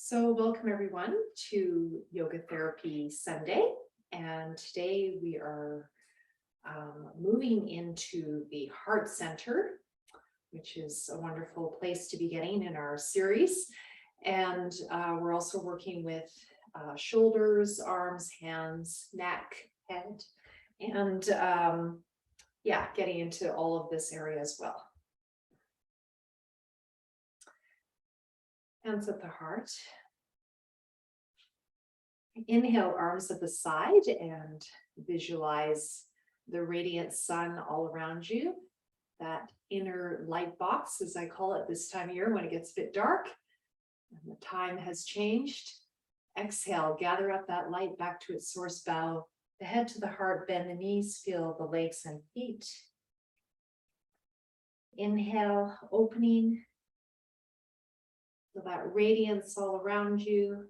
So welcome everyone to Yoga Therapy Sunday, and today we are moving into the heart center, which is a wonderful place to be getting in our series. And we're also working with shoulders, arms, hands, neck, head, and yeah, getting into all of this area as well. Hands at the heart. Inhale, arms at the side, and visualize the radiant sun all around you. That inner light box, as I call it this time of year when it gets a bit dark and the time has changed. Exhale, gather up that light back to its source, bow the head to the heart, bend the knees, feel the legs and feet. Inhale, opening. Feel that radiance all around you,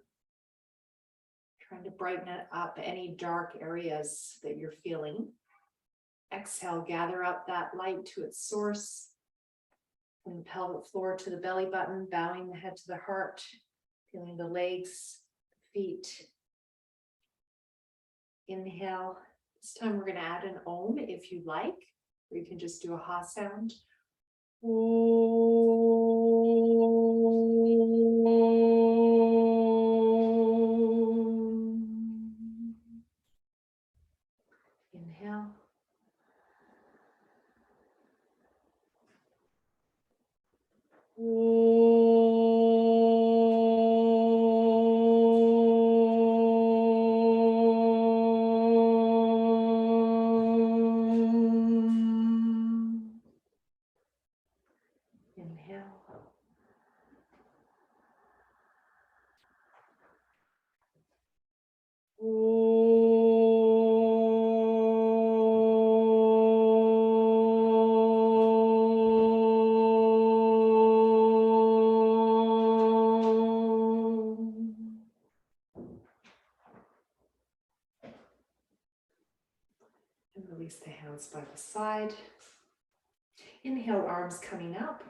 trying to brighten it up any dark areas that you're feeling. Exhale, gather up that light to its source. From the pelvic floor to the belly button, bowing the head to the heart, feeling the legs, feet. Inhale. This time we're going to add an om if you like, or you can just do a ha sound. Inhale. Inhale. And release the hands by the side. Inhale, arms coming up.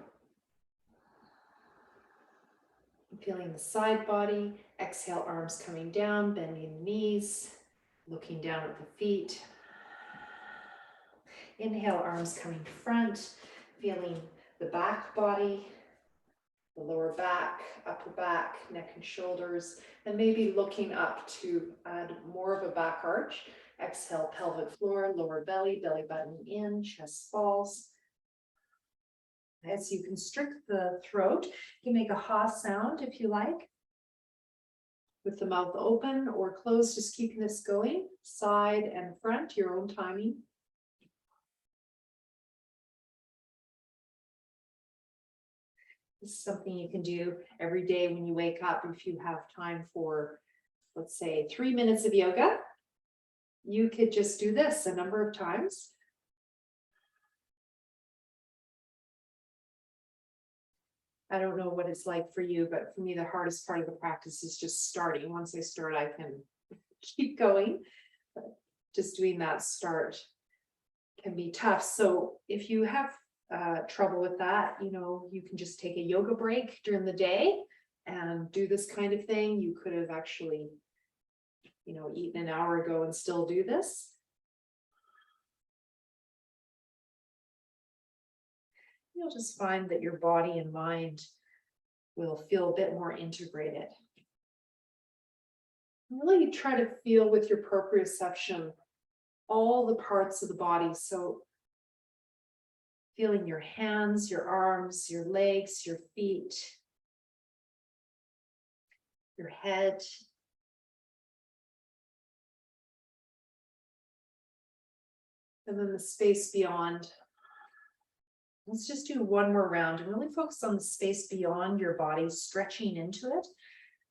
Feeling the side body. Exhale, arms coming down, bending the knees, looking down at the feet. Inhale, arms coming front, feeling the back body, the lower back, upper back, neck and shoulders, and maybe looking up to add more of a back arch. Exhale, pelvic floor, lower belly, belly button in, chest falls. As you constrict the throat, you can make a ha sound if you like, with the mouth open or closed, just keeping this going, side and front, your own timing. This is something you can do every day when you wake up. If you have time for, let's say, 3 minutes of yoga, you could just do this a number of times. I don't know what it's like for you, but for me, the hardest part of the practice is just starting. Once I start, I can keep going. But just doing that start can be tough. So if you have trouble with that, you can just take a yoga break during the day and do this kind of thing. You could have actually, eaten an hour ago and still do this. You'll just find that your body and mind will feel a bit more integrated. Really try to feel with your proprioception all the parts of the body. So feeling your hands, your arms, your legs, your feet, your head. And then the space beyond. Let's just do one more round and really focus on the space beyond your body, stretching into it.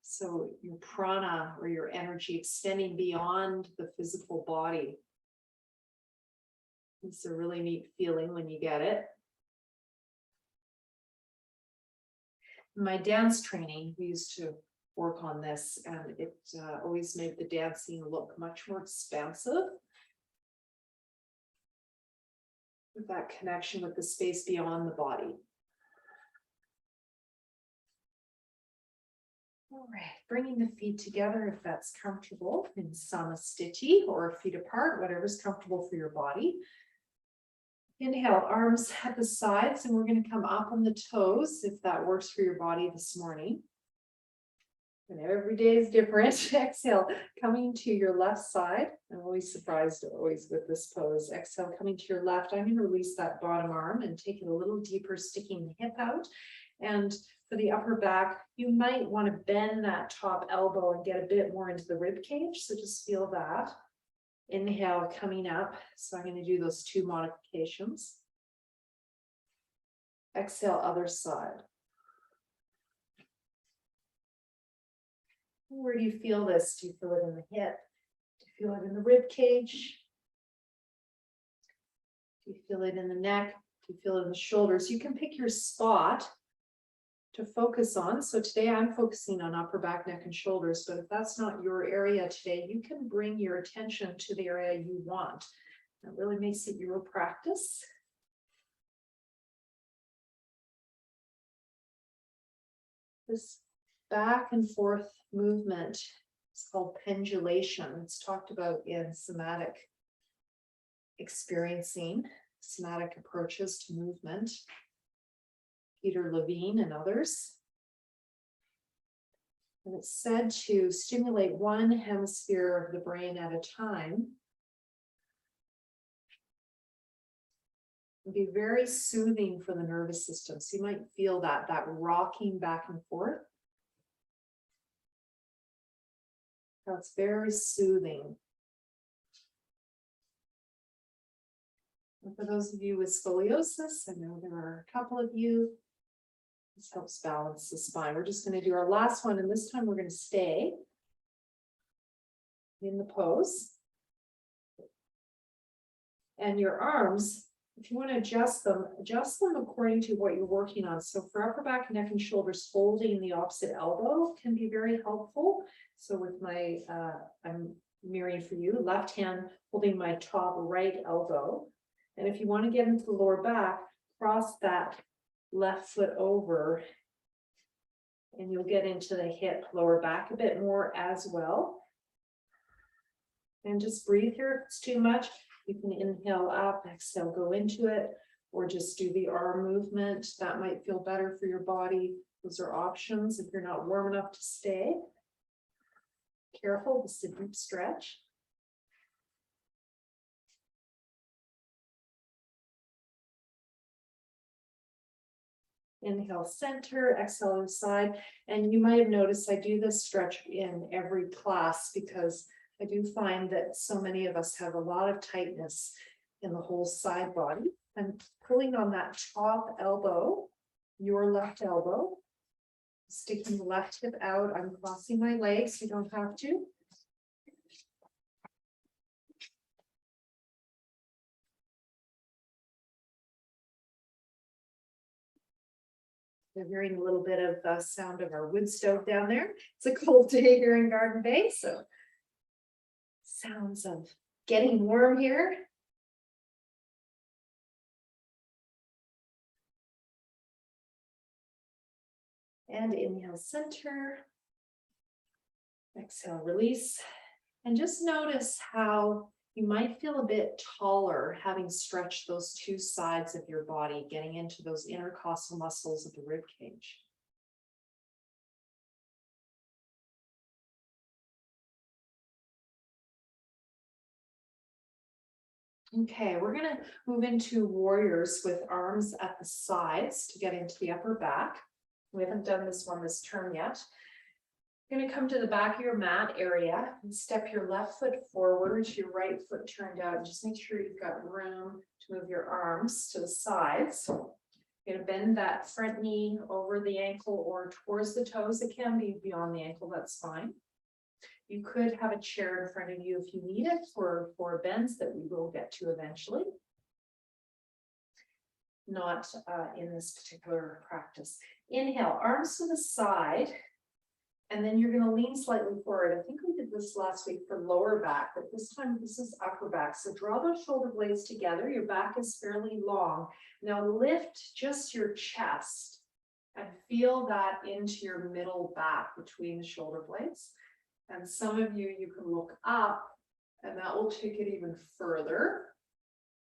So your prana or your energy extending beyond the physical body. It's a really neat feeling when you get it. In my dance training, we used to work on this, and it always made the dancing look much more expansive. With that connection with the space beyond the body. All right, bringing the feet together if that's comfortable in samastiti or feet apart, whatever's comfortable for your body. Inhale, arms at the sides, and we're going to come up on the toes if that works for your body this morning. And every day is different. Exhale, coming to your left side. I'm always surprised with this pose. Exhale, coming to your left. I'm going to release that bottom arm and take it a little deeper, sticking the hip out. And for the upper back, you might want to bend that top elbow and get a bit more into the rib cage. So just feel that. Inhale, coming up. So I'm going to do those two modifications. Exhale, other side. Where do you feel this? Do you feel it in the hip? Do you feel it in the rib cage? Do you feel it in the neck? Do you feel it in the shoulders? You can pick your spot to focus on. So today I'm focusing on upper back, neck, and shoulders, but if that's not your area today, you can bring your attention to the area you want. That really makes it your practice. This back and forth movement is called pendulation. It's talked about in somatic experiencing, somatic approaches to movement. Peter Levine and others. And it's said to stimulate one hemisphere of the brain at a time and be very soothing for the nervous system. So you might feel that rocking back and forth. How it's very soothing. And for those of you with scoliosis, I know there are a couple of you, this helps balance the spine. We're just going to do our last one, and this time we're going to stay in the pose. And your arms, if you want to adjust them according to what you're working on. So for upper back, neck, and shoulders, folding the opposite elbow can be very helpful. So with my, I'm mirroring for you, left hand holding my top right elbow. And if you want to get into the lower back, cross that left foot over and you'll get into the hip, lower back a bit more as well. And just breathe here. If it's too much, you can inhale up, exhale, go into it, or just do the arm movement. That might feel better for your body. Those are options if you're not warm enough to stay. Careful, this is a deep stretch. Inhale, center, exhale, other side. And you might have noticed I do this stretch in every class because I do find that so many of us have a lot of tightness in the whole side body. I'm pulling on that top elbow, your left elbow, sticking the left hip out. I'm crossing my legs. You don't have to. We're hearing a little bit of the sound of our wood stove down there. It's a cold day here in Garden Bay, so sounds of getting warm here. And inhale, center. Exhale, release. And just notice how you might feel a bit taller having stretched those two sides of your body, getting into those intercostal muscles of the rib cage. Okay, we're going to move into warriors with arms at the sides to get into the upper back. We haven't done this one this term yet. You're going to come to the back of your mat area and step your left foot forward, your right foot turned out, and just make sure you've got room to move your arms to the sides. You're going to bend that front knee over the ankle or towards the toes. It can be beyond the ankle, that's fine. You could have a chair in front of you if you need it for bends that we will get to eventually. Not in this particular practice. Inhale, arms to the side. And then you're going to lean slightly forward. I think we did this last week for lower back, but this time this is upper back. So draw those shoulder blades together. Your back is fairly long. Now lift just your chest and feel that into your middle back between the shoulder blades. And some of you, you can look up and that will take it even further.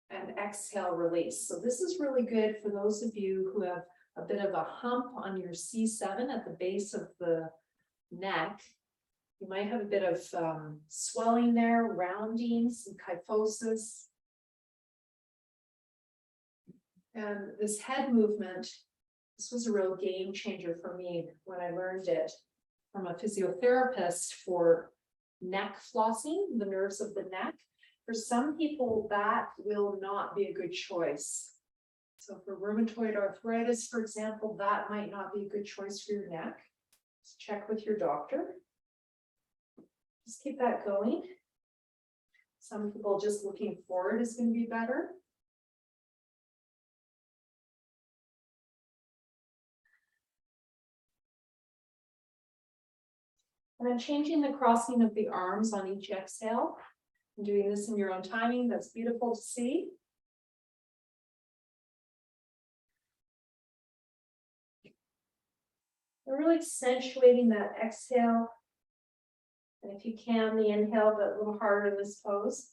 And exhale, release. So this is really good for those of you who have a bit of a hump on your C7 at the base of the neck. You might have a bit of swelling there, rounding, some kyphosis. And this head movement, this was a real game changer for me when I learned it from a physiotherapist for neck flossing, the nerves of the neck. For some people, that will not be a good choice. So for rheumatoid arthritis, for example, that might not be a good choice for your neck. Just check with your doctor. Just keep that going. Some people just looking forward is going to be better. And then changing the crossing of the arms on each exhale. And doing this in your own timing, that's beautiful to see. And really accentuating that exhale. And if you can, the inhale, but a little harder in this pose.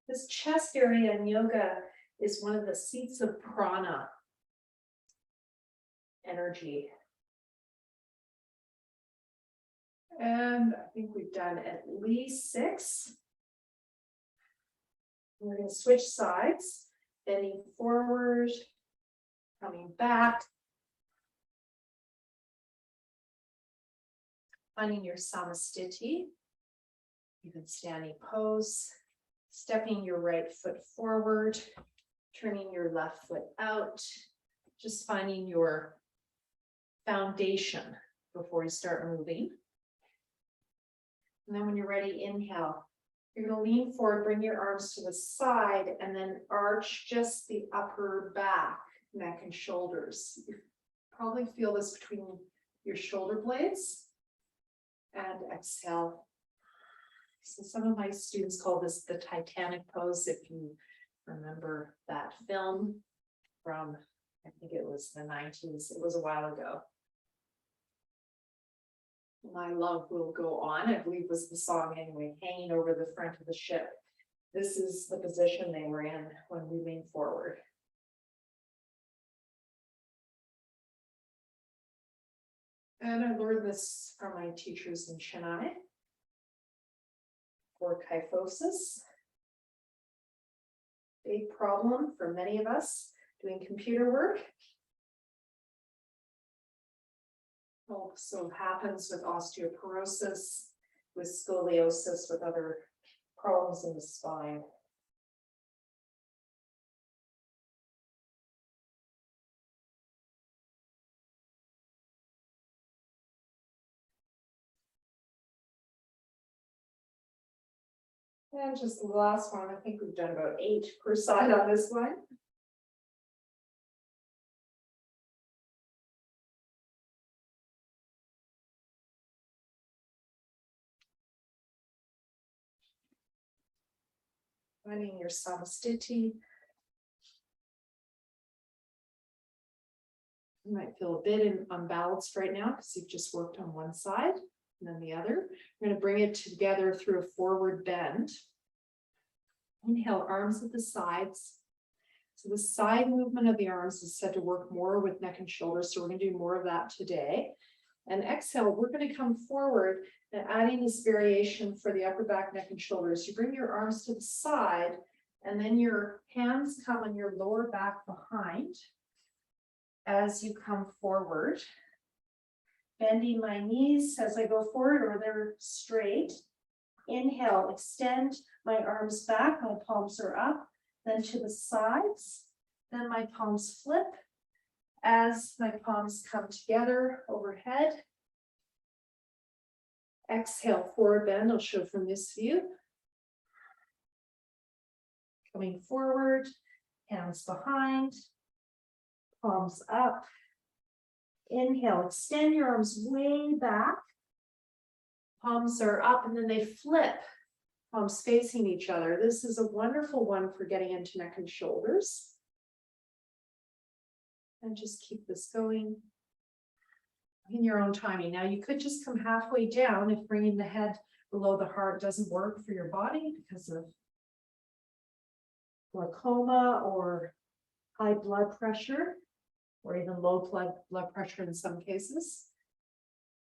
This chest area in yoga is one of the seats of prana energy. And I think we've done at least 6. We're going to switch sides, bending forward, coming back, finding your samastiti, even standing pose, stepping your right foot forward, turning your left foot out, just finding your foundation before you start moving. And then when you're ready, inhale. You're going to lean forward, bring your arms to the side, and then arch just the upper back, neck, and shoulders. You probably feel this between your shoulder blades. And exhale. So some of my students call this the Titanic pose, if you remember that film from, I think it was the 90s. It was a while ago. My love will go on, I believe was the song anyway, hanging over the front of the ship. This is the position they were in when we lean forward. And I learned this from my teachers in Chennai for kyphosis. Big problem for many of us doing computer work. Also happens with osteoporosis, with scoliosis, with other problems in the spine. And just the last one, I think we've done about 8 per side on this one. Finding your samastiti. You might feel a bit unbalanced right now because you've just worked on one side and then the other. We're going to bring it together through a forward bend. Inhale, arms at the sides. So the side movement of the arms is said to work more with neck and shoulders. So we're going to do more of that today. And exhale, we're going to come forward and adding this variation for the upper back, neck, and shoulders. You bring your arms to the side and then your hands come on your lower back behind as you come forward. Bending my knees as I go forward, or they're straight. Inhale, extend my arms back, my palms are up, then to the sides, then my palms flip as my palms come together overhead. Exhale, forward bend, I'll show from this view. Coming forward, hands behind, palms up. Inhale, extend your arms way back. Palms are up and then they flip palms facing each other. This is a wonderful one for getting into neck and shoulders. And just keep this going in your own timing. Now you could just come halfway down if bringing the head below the heart doesn't work for your body because of glaucoma or high blood pressure, or even low blood pressure in some cases.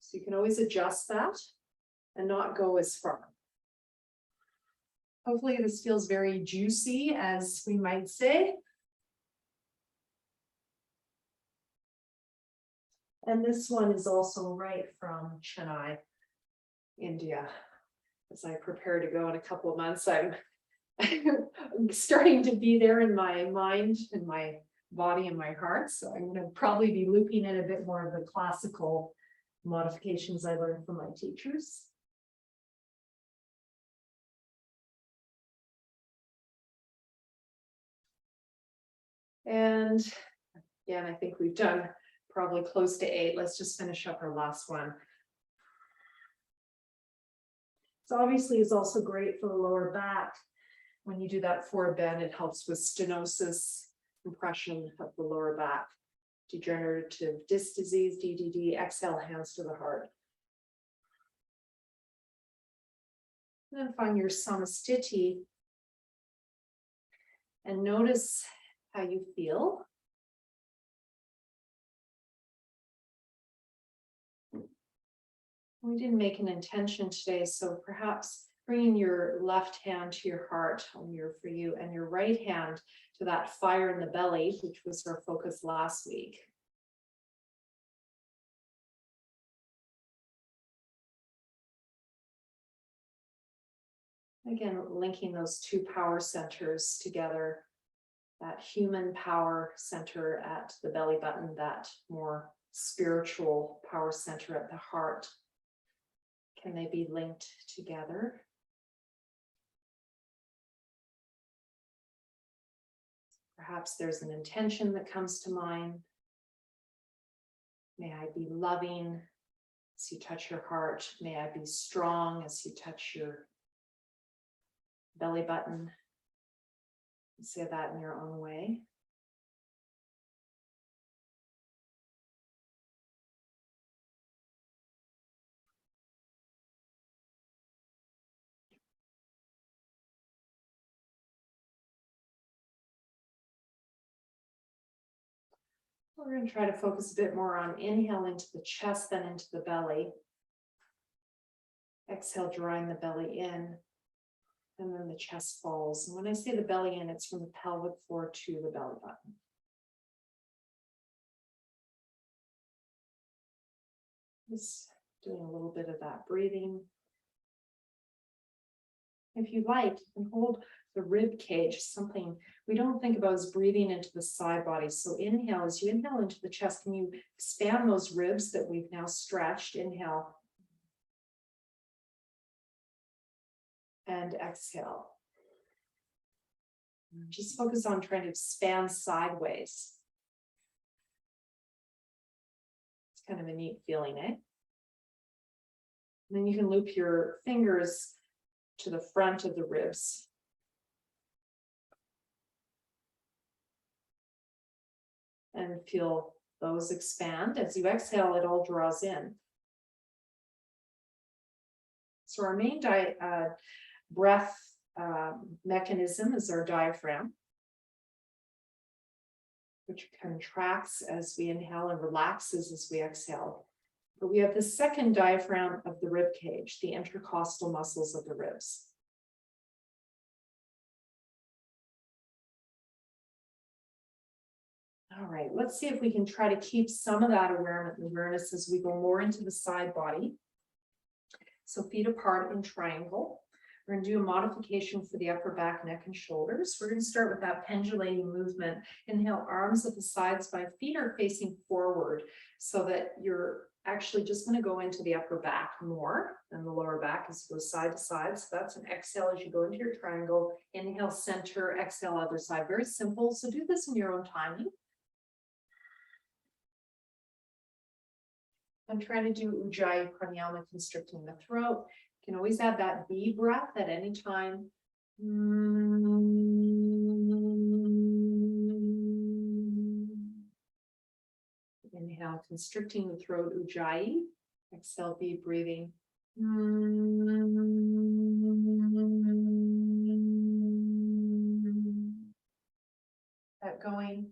So you can always adjust that and not go as far. Hopefully this feels very juicy, as we might say. And this one is also right from Chennai, India. As I prepare to go in a couple of months, I'm starting to be there in my mind and my body and my heart. So I'm going to probably be looping in a bit more of the classical modifications I learned from my teachers. And again, I think we've done probably close to 8. Let's just finish up our last one. So obviously it's also great for the lower back. When you do that forward bend, it helps with stenosis, compression of the lower back, degenerative disc disease, DDD. Exhale, hands to the heart. And then find your samastiti and notice how you feel. We didn't make an intention today, so perhaps bringing your left hand to your heart for you, and your right hand to that fire in the belly, which was our focus last week. Again, linking those two power centers together, that human power center at the belly button, that more spiritual power center at the heart. Can they be linked together? Perhaps there's an intention that comes to mind. May I be loving as you touch your heart. May I be strong as you touch your belly button. Say that in your own way. We're going to try to focus a bit more on inhale into the chest than into the belly. Exhale, drawing the belly in, and then the chest falls. And when I say the belly in, it's from the pelvic floor to the belly button. Just doing a little bit of that breathing. If you like, you can hold the rib cage, something we don't think about is breathing into the side body. So inhale, as you inhale into the chest, can you expand those ribs that we've now stretched? Inhale. And exhale. Just focus on trying to expand sideways. It's kind of a neat feeling, eh? And then you can loop your fingers to the front of the ribs. And feel those expand. As you exhale, it all draws in. So our main breath mechanism is our diaphragm, which contracts as we inhale and relaxes as we exhale. But we have the second diaphragm of the rib cage, the intercostal muscles of the ribs. All right, let's see if we can try to keep some of that awareness as we go more into the side body. So feet apart in triangle. We're going to do a modification for the upper back, neck, and shoulders. We're going to start with that pendulating movement. Inhale, arms at the sides, my feet are facing forward so that you're actually just going to go into the upper back more than the lower back as you go side to side. So that's an exhale as you go into your triangle. Inhale, center, exhale, other side. Very simple. So do this in your own timing. I'm trying to do Ujjayi Pranayama, constricting the throat. You can always add that B breath at any time. Inhale, constricting the throat, Ujjayi. Exhale, deep breathing. That going.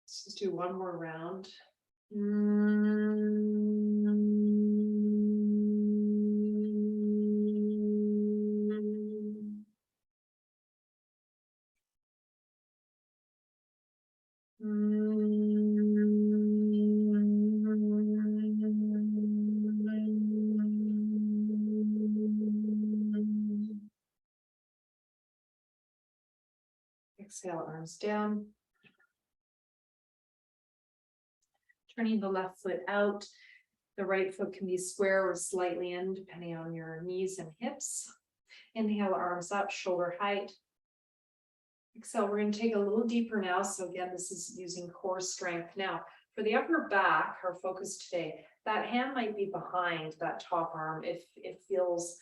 Let's just do one more round. Exhale, arms down. Turning the left foot out. The right foot can be square or slightly in, depending on your knees and hips. Inhale, arms up, shoulder height. Exhale, we're going to take a little deeper now. So again, this is using core strength. Now, for the upper back, our focus today, that hand might be behind that top arm if it feels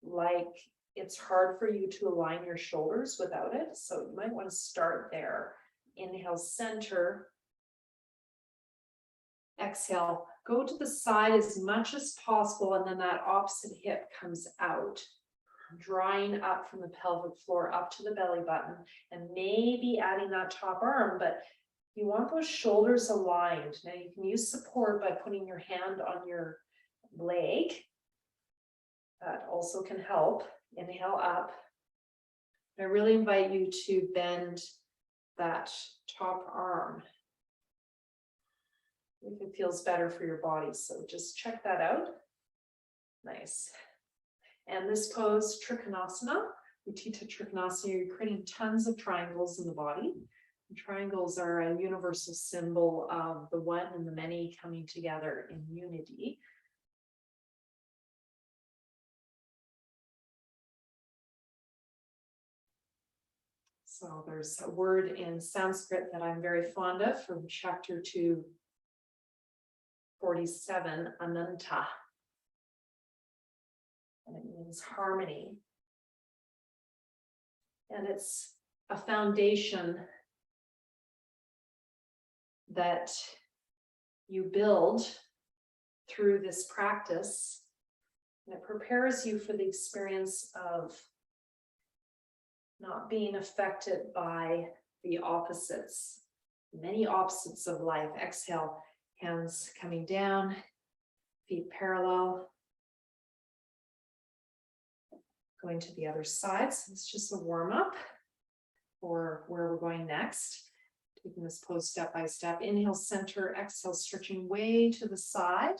like it's hard for you to align your shoulders without it. So you might want to start there. Inhale, center. Exhale, go to the side as much as possible, and then that opposite hip comes out, drawing up from the pelvic floor up to the belly button, and maybe adding that top arm, but you want those shoulders aligned. Now you can use support by putting your hand on your leg. That also can help. Inhale up. I really invite you to bend that top arm if it feels better for your body. So just check that out. Nice. And this pose, Trikonasana, Utthita Trikonasana, you're creating tons of triangles in the body. And triangles are a universal symbol of the one and the many coming together in unity. So there's a word in Sanskrit that I'm very fond of from chapter 247, Ananta. And it means harmony. And it's a foundation that you build through this practice. And it prepares you for the experience of not being affected by the opposites, many opposites of life. Exhale, hands coming down, feet parallel. Going to the other side. So it's just a warm up for where we're going next. Taking this pose step by step. Inhale, center, exhale, stretching way to the side.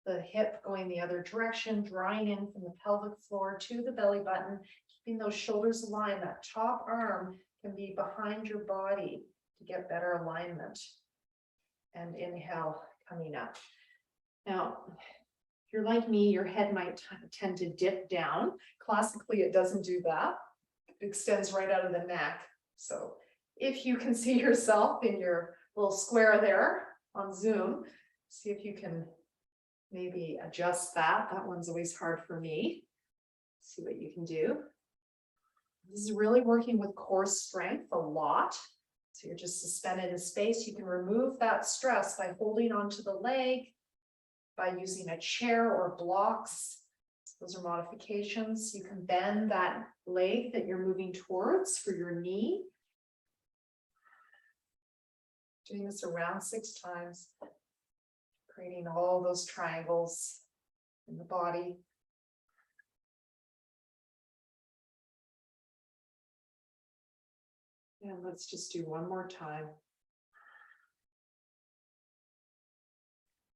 The hip going the other direction, drawing in from the pelvic floor to the belly button, keeping those shoulders aligned. That top arm can be behind your body to get better alignment. And inhale, coming up. Now, if you're like me, your head might tend to dip down. Classically, it doesn't do that. It extends right out of the neck. So if you can see yourself in your little square there on Zoom, see if you can maybe adjust that. That one's always hard for me. See what you can do. This is really working with core strength a lot. So you're just suspended in space. You can remove that stress by holding onto the leg, by using a chair or blocks. Those are modifications. You can bend that leg that you're moving towards for your knee. Doing this around 6 times, creating all those triangles in the body. And let's just do one more time.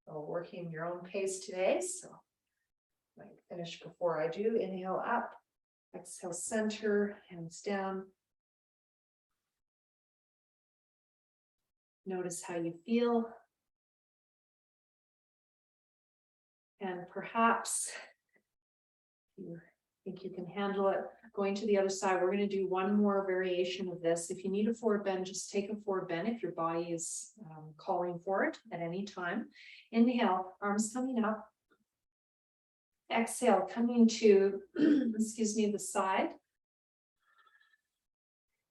So working your own pace today, so I might finish before I do. Inhale up. Exhale, center, hands down. Notice how you feel. And perhaps you think you can handle it. Going to the other side, we're going to do one more variation of this. If you need a forward bend, just take a forward bend if your body is calling for it at any time. Inhale, arms coming up. Exhale, coming to, excuse me, the side.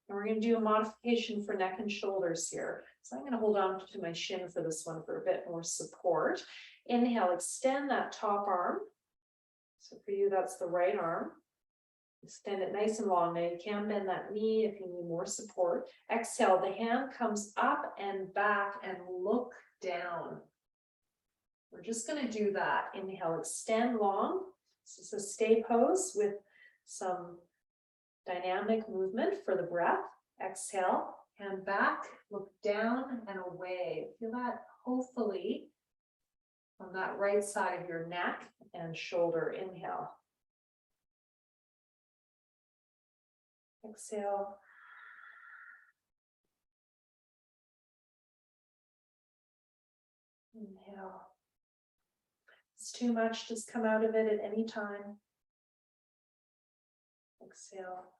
And we're going to do a modification for neck and shoulders here. So I'm going to hold on to my shin for this one for a bit more support. Inhale, extend that top arm. So for you, that's the right arm. Extend it nice and long. Now you can bend that knee if you need more support. Exhale, the hand comes up and back and look down. We're just going to do that. Inhale, extend long. This is a stay pose with some dynamic movement for the breath. Exhale, hand back, look down and away. Feel that hopefully on that right side of your neck and shoulder. Inhale. Exhale. Inhale. If it's too much, just come out of it at any time. Exhale.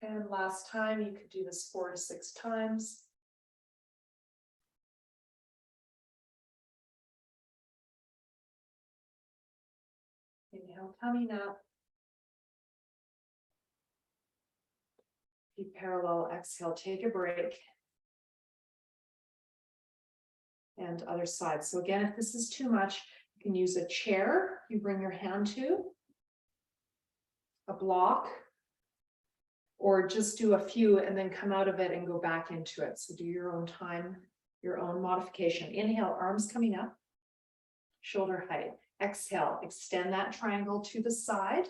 And last time, you could do this 4 to 6 times. Inhale, coming up. Feet parallel, exhale, take a break. And other side. So again, if this is too much, you can use a chair you bring your hand to, a block, or just do a few and then come out of it and go back into it. So do your own time, your own modification. Inhale, arms coming up, shoulder height. Exhale, extend that triangle to the side,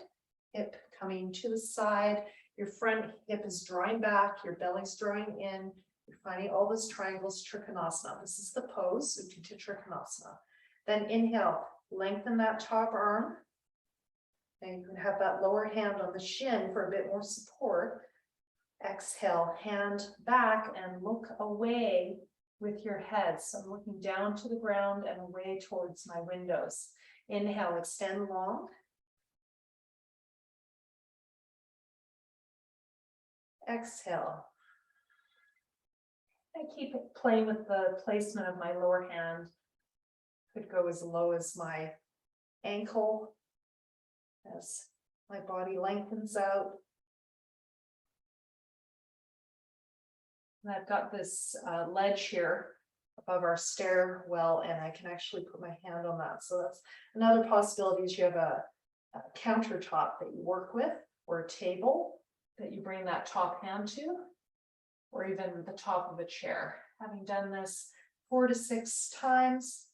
hip coming to the side. Your front hip is drawing back, your belly's drawing in. You're finding all those triangles, Trikonasana. This is the pose, Utthita Trikonasana. Then inhale, lengthen that top arm. And you can have that lower hand on the shin for a bit more support. Exhale, hand back and look away with your head. So I'm looking down to the ground and away towards my windows. Inhale, extend long. Exhale. I keep playing with the placement of my lower hand. Could go as low as my ankle as my body lengthens out. And I've got this ledge here above our stairwell, and I can actually put my hand on that. So that's another possibility is you have a countertop that you work with, or a table that you bring that top hand to, or even the top of a chair. Having done this 4 to 6 times,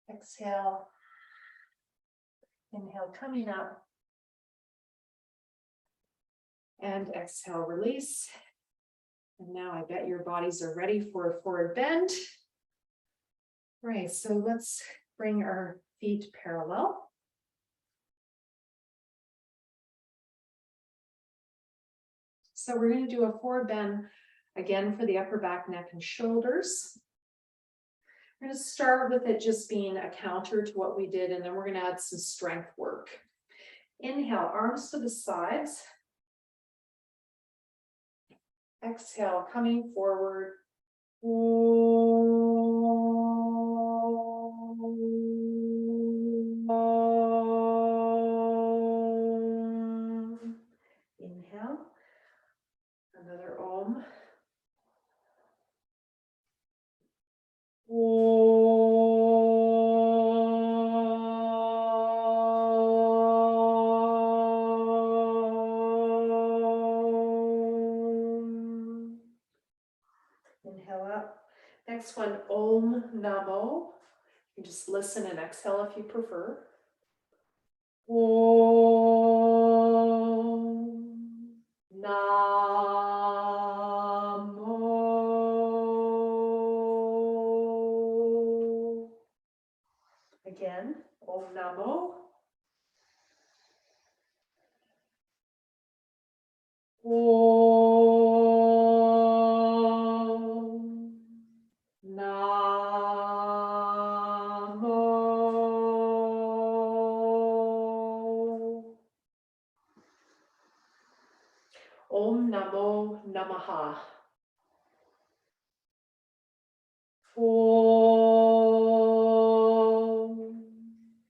exhale, inhale, coming up, and exhale, release. And now I bet your bodies are ready for a forward bend. Right, so let's bring our feet parallel. So we're going to do a forward bend again for the upper back, neck, and shoulders. We're going to start with it just being a counter to what we did, and then we're going to add some strength work. Inhale, arms to the sides. Exhale, coming forward. Inhale. Another Om. Inhale up. Next one, Om Namo. You just listen and exhale if you prefer. Om Namo. Om Namo. Om Namo Namaha. Om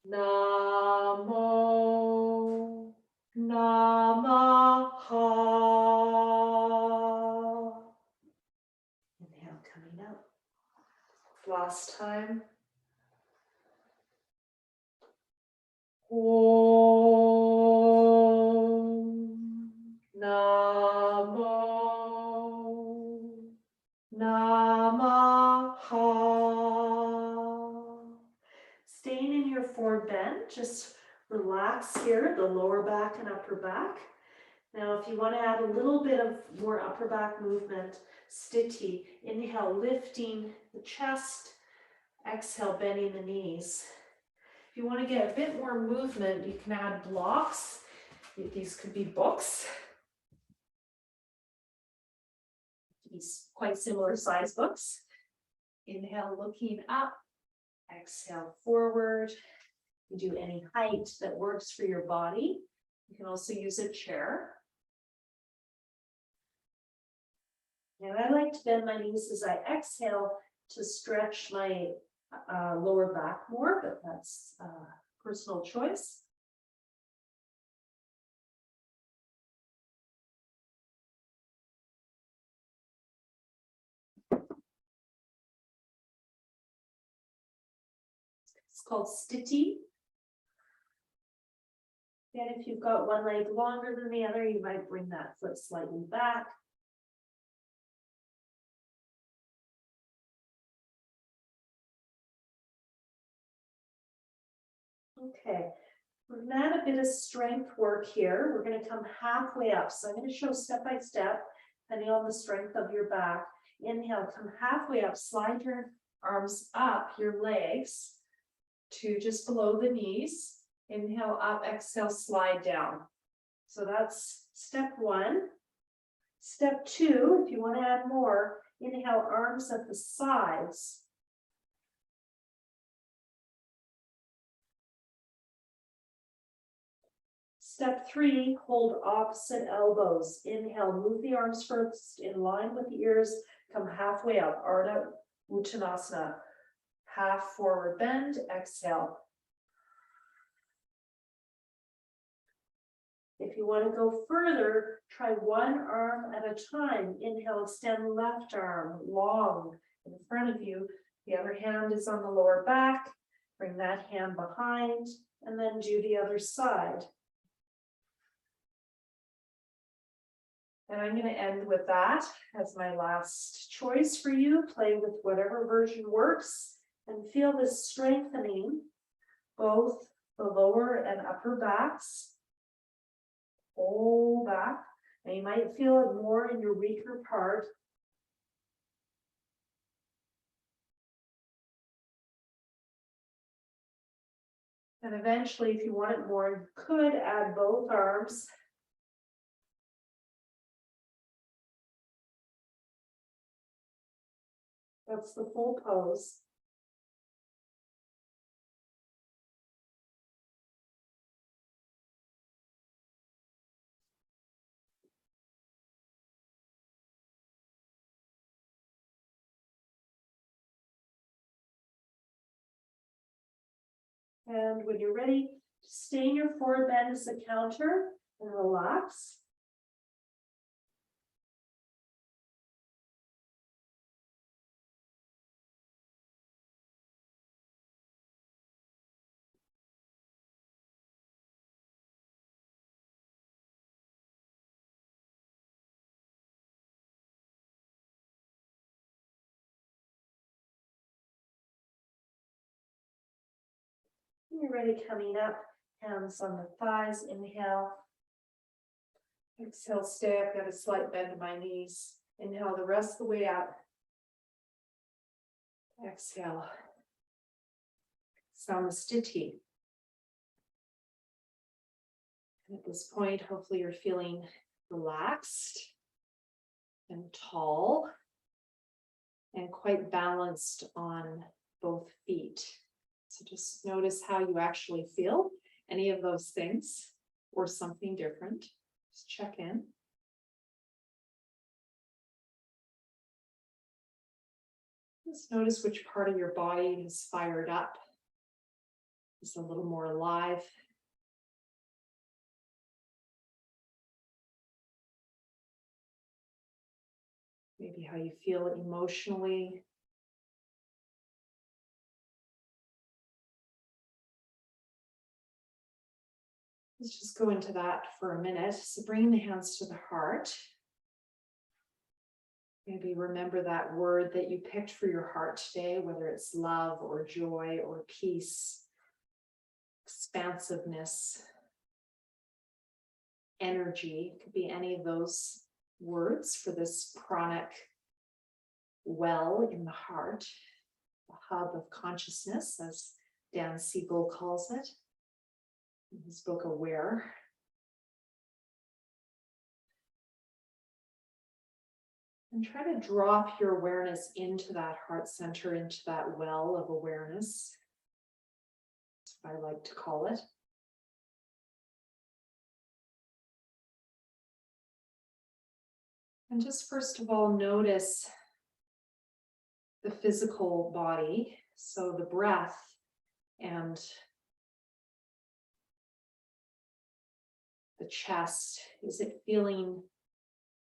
Namo Namaha. Inhale, coming up. Last time. Om Namo Namaha. Staying in your forward bend, just relax here, the lower back and upper back. Now, if you want to add a little bit of more upper back movement, sthiti, inhale, lifting the chest, exhale, bending the knees. If you want to get a bit more movement, you can add blocks. These could be books. These quite similar size books. Inhale, looking up. Exhale, forward. You do any height that works for your body. You can also use a chair. And I like to bend my knees as I exhale to stretch my lower back more, but that's personal choice. It's called sthiti. And if you've got one leg longer than the other, you might bring that foot slightly back. Okay, we're going to add a bit of strength work here. We're going to come halfway up. So I'm going to show step by step, depending on the strength of your back. Inhale, come halfway up, slide your arms up, your legs to just below the knees. Inhale up, exhale, slide down. So that's step one. Step two, if you want to add more, inhale, arms at the sides. Step three, hold opposite elbows. Inhale, move the arms first in line with the ears, come halfway up, Ardha Uttanasana. Half forward bend, exhale. If you want to go further, try one arm at a time. Inhale, extend left arm long in front of you. The other hand is on the lower back. Bring that hand behind and then do the other side. And I'm going to end with that as my last choice for you. Play with whatever version works and feel this strengthening both the lower and upper backs. Whole back. And you might feel it more in your weaker part. And eventually, if you want it more, you could add both arms. That's the full pose. And when you're ready, stay in your forward bend as a counter and relax. When you're ready, coming up, hands on the thighs, inhale. Exhale, stay. I've got a slight bend in my knees. Inhale the rest of the way up. Exhale. Samastiti. And at this point, hopefully you're feeling relaxed and tall and quite balanced on both feet. So just notice how you actually feel, any of those things or something different. Just check in. Just notice which part of your body is fired up, is a little more alive. Maybe how you feel emotionally. Let's just go into that for a minute. So bringing the hands to the heart. Maybe remember that word that you picked for your heart today, whether it's love or joy or peace, expansiveness, energy. It could be any of those words for this pranic well in the heart, the hub of consciousness, as Dan Siegel calls it in his book Aware. And try to drop your awareness into that heart center, into that well of awareness. That's what I like to call it. And just first of all, notice the physical body, so the breath and the chest. Is it feeling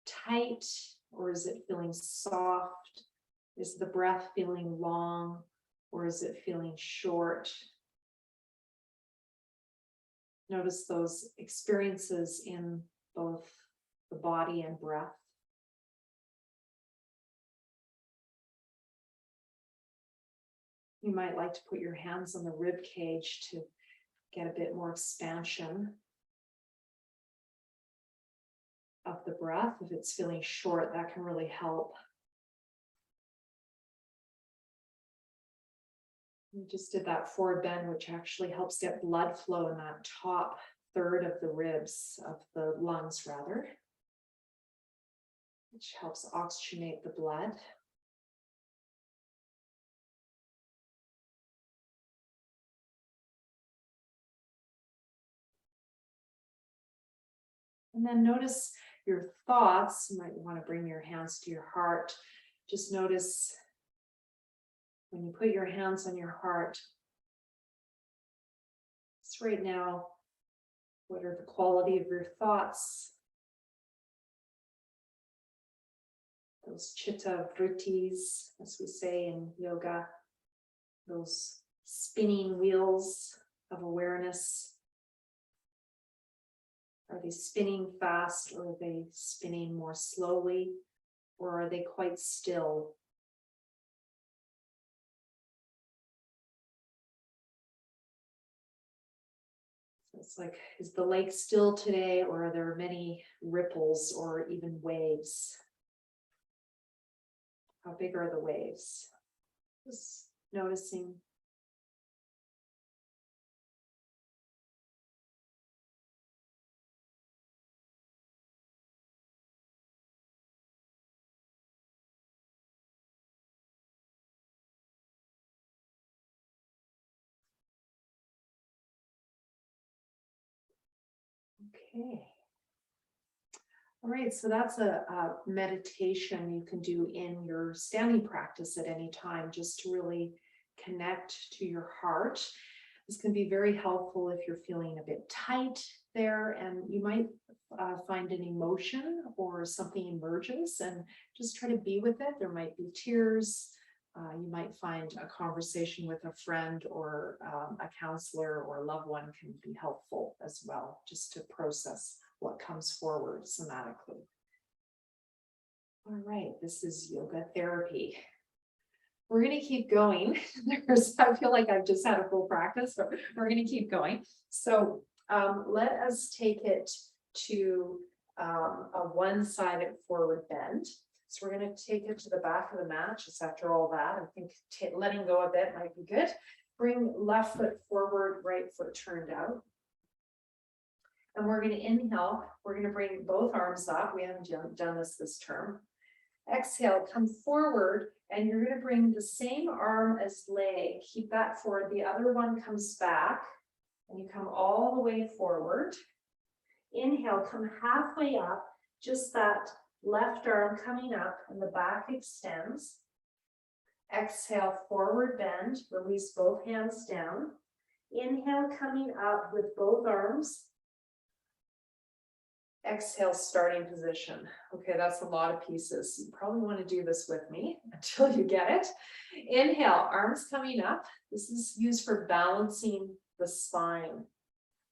tight or is it feeling soft? Is the breath feeling long or is it feeling short? Notice those experiences in both the body and breath. You might like to put your hands on the rib cage to get a bit more expansion of the breath. If it's feeling short, that can really help. We just did that forward bend, which actually helps get blood flow in that top third of the ribs, of the lungs rather, which helps oxygenate the blood. And then notice your thoughts. You might want to bring your hands to your heart. Just notice when you put your hands on your heart, it's right now, what are the quality of your thoughts? Those chitta vrittis, as we say in yoga, those spinning wheels of awareness. Are they spinning fast, or are they spinning more slowly, or are they quite still? So it's like, is the lake still today, or are there many ripples or even waves? How big are the waves? Just noticing. Okay. All right, so that's a meditation you can do in your standing practice at any time, just to really connect to your heart. This can be very helpful if you're feeling a bit tight there, and you might find an emotion or something emerges, and just try to be with it. There might be tears. You might find a conversation with a friend or a counselor or a loved one can be helpful as well, just to process what comes forward somatically. All right, this is yoga therapy. We're going to keep going. I feel like I've just had a full practice, but we're going to keep going. So let us take it to a one-sided forward bend. So we're going to take it to the back of the mat. Just after all that, I think letting go a bit might be good. Bring left foot forward, right foot turned out. And we're going to inhale. We're going to bring both arms up. We haven't done this term. Exhale, come forward, and you're going to bring the same arm as leg. Keep that forward. The other one comes back, and you come all the way forward. Inhale, come halfway up, just that left arm coming up, and the back extends. Exhale, forward bend, release both hands down. Inhale, coming up with both arms. Exhale, starting position. Okay, that's a lot of pieces. You probably want to do this with me until you get it. Inhale, arms coming up. This is used for balancing the spine,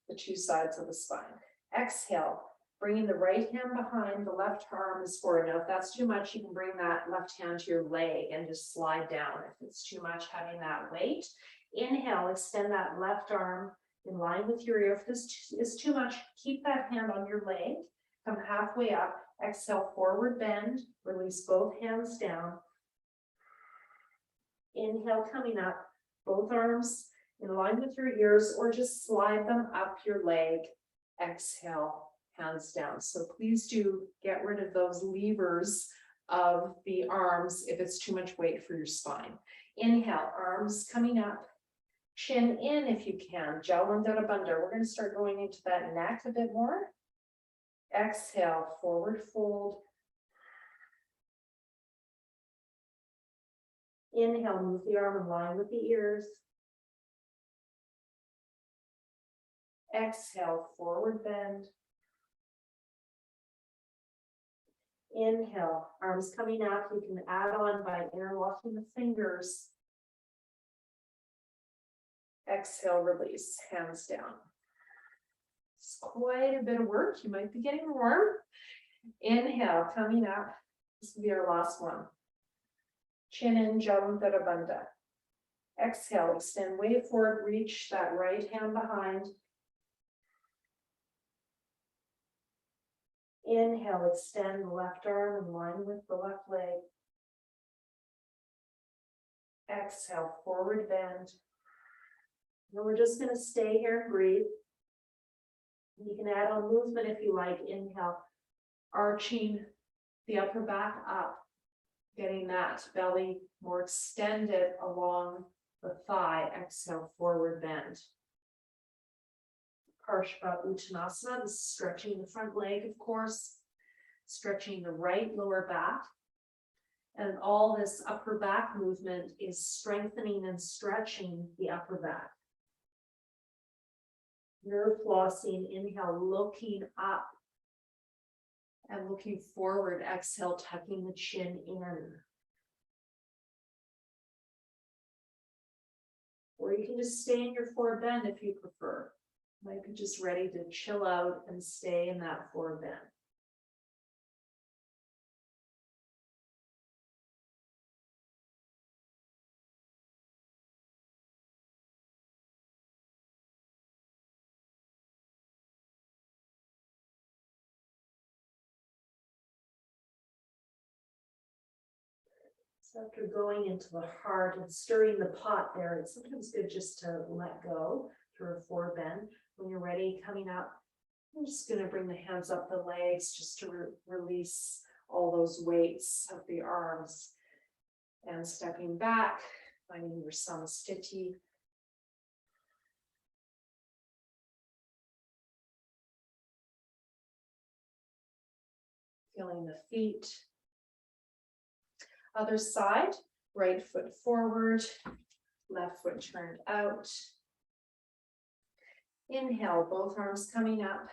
the two sides of the spine. Exhale, bringing the right hand behind, the left arm is forward. Now, if that's too much, you can bring that left hand to your leg and just slide down. If it's too much, having that weight. Inhale, extend that left arm in line with your ear. If this is too much, keep that hand on your leg. Come halfway up. Exhale, forward bend. Release both hands down. Inhale, coming up. Both arms in line with your ears, or just slide them up your leg. Exhale, hands down. So please do get rid of those levers of the arms if it's too much weight for your spine. Inhale, arms coming up. Chin in if you can, Jalandhara Bandha. We're going to start going into that neck a bit more. Exhale, forward fold. Inhale, move the arm in line with the ears. Exhale, forward bend. Inhale, arms coming up. You can add on by interlocking the fingers. Exhale, release, hands down. It's quite a bit of work. You might be getting warm. Inhale, coming up. This will be our last one. Chin in, Jalandhara Bandha. Exhale, extend way forward, reach that right hand behind. Inhale, extend the left arm in line with the left leg. Exhale, forward bend. And we're just going to stay here and breathe. You can add on movement if you like. Inhale, arching the upper back up, getting that belly more extended along the thigh. Exhale, forward bend. Parshva Uttanasana, this is stretching the front leg, of course, stretching the right lower back. And all this upper back movement is strengthening and stretching the upper back. Nerve flossing, inhale, looking up and looking forward. Exhale, tucking the chin in. Or you can just stay in your forward bend if you prefer. You might be just ready to chill out and stay in that forward bend. So after going into the heart and stirring the pot there, it's sometimes good just to let go through a forward bend. When you're ready, coming up, I'm just going to bring the hands up the legs just to release all those weights of the arms. And stepping back, finding your samastiti. Feeling the feet. Other side, right foot forward, left foot turned out. Inhale, both arms coming up.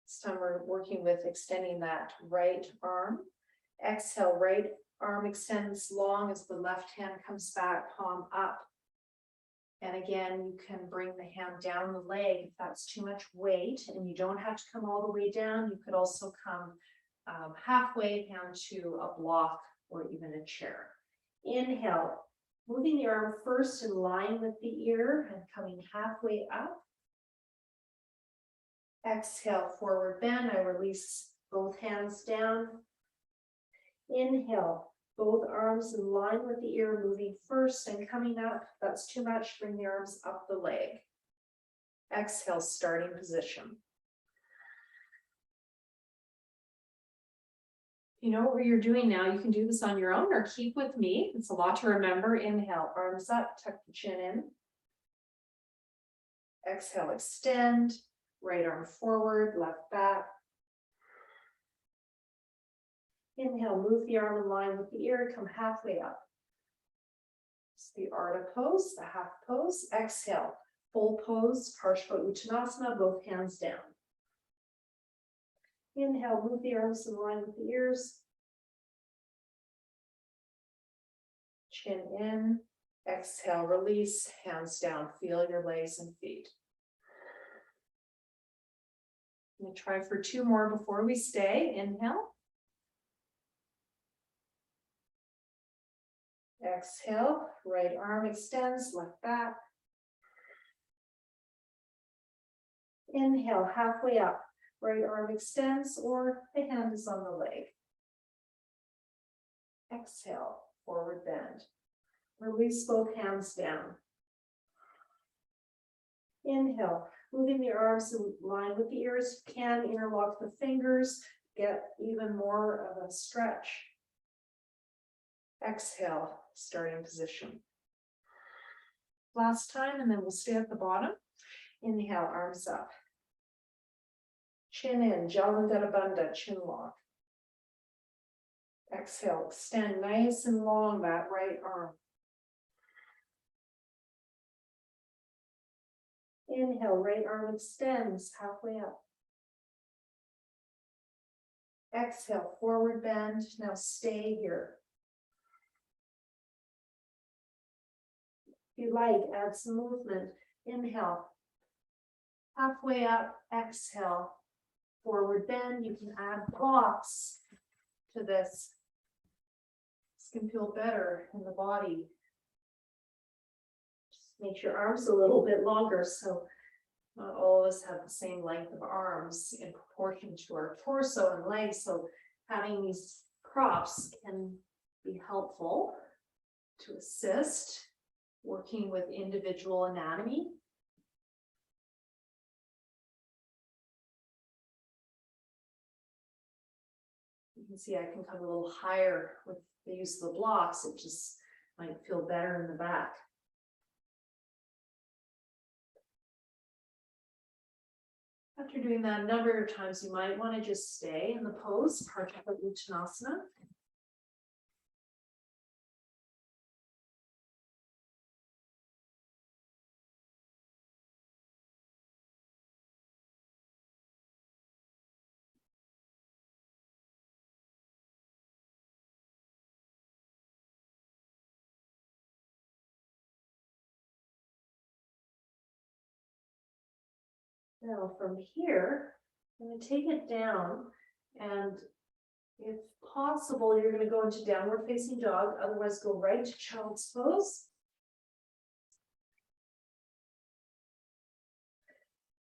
This time we're working with extending that right arm. Exhale, right arm extends long as the left hand comes back, palm up. And again, you can bring the hand down the leg if that's too much weight, and you don't have to come all the way down. You could also come halfway, hand to a block or even a chair. Inhale, moving the arm first in line with the ear and coming halfway up. Exhale, forward bend. I release both hands down. Inhale, both arms in line with the ear, moving first and coming up. If that's too much, bring the arms up the leg. Exhale, starting position. You know what you're doing now, you can do this on your own or keep with me. It's a lot to remember. Inhale, arms up, tuck the chin in. Exhale, extend, right arm forward, left back. Inhale, move the arm in line with the ear, come halfway up. It's the Ardha pose, the half pose. Exhale, full pose, Parsva Uttanasana, both hands down. Inhale, move the arms in line with the ears. Chin in. Exhale, release, hands down. Feel your legs and feet. I'm going to try for 2 more before we stay. Inhale. Exhale, right arm extends, left back. Inhale, halfway up. Right arm extends or the hand is on the leg. Exhale, forward bend. Release both hands down. Inhale, moving the arms in line with the ears. You can interlock the fingers, get even more of a stretch. Exhale, starting position. Last time, and then we'll stay at the bottom. Inhale, arms up. Chin in, Jalandhara Bandha, chin lock. Exhale, extend nice and long that right arm. Inhale, right arm extends halfway up. Exhale, forward bend. Now stay here. If you like, add some movement. Inhale, halfway up, exhale, forward bend. You can add blocks to this. This can feel better in the body. Just make your arms a little bit longer so not all of us have the same length of arms in proportion to our torso and legs. So having these props can be helpful to assist working with individual anatomy. You can see I can come a little higher with the use of the blocks. It just might feel better in the back. After doing that a number of times, you might want to just stay in the pose, Parsva Uttanasana. Now from here, I'm going to take it down, and if possible, you're going to go into downward facing dog, otherwise go right to child's pose.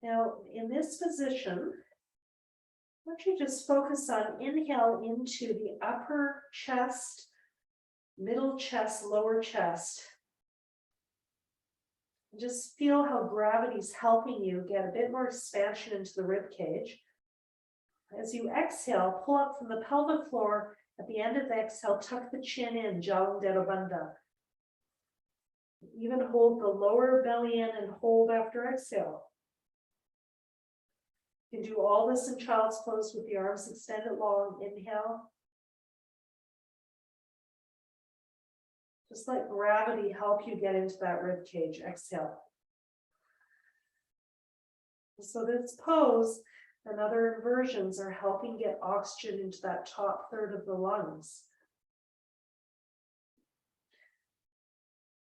Now in this position, I want you to just focus on inhale into the upper chest, middle chest, lower chest. Just feel how gravity is helping you get a bit more expansion into the rib cage. As you exhale, pull up from the pelvic floor. At the end of the exhale, tuck the chin in, Jalandhara Bandha. Even hold the lower belly in and hold after exhale. You can do all this in child's pose with the arms extended long. Inhale. Just let gravity help you get into that rib cage. Exhale. So this pose and other inversions are helping get oxygen into that top third of the lungs.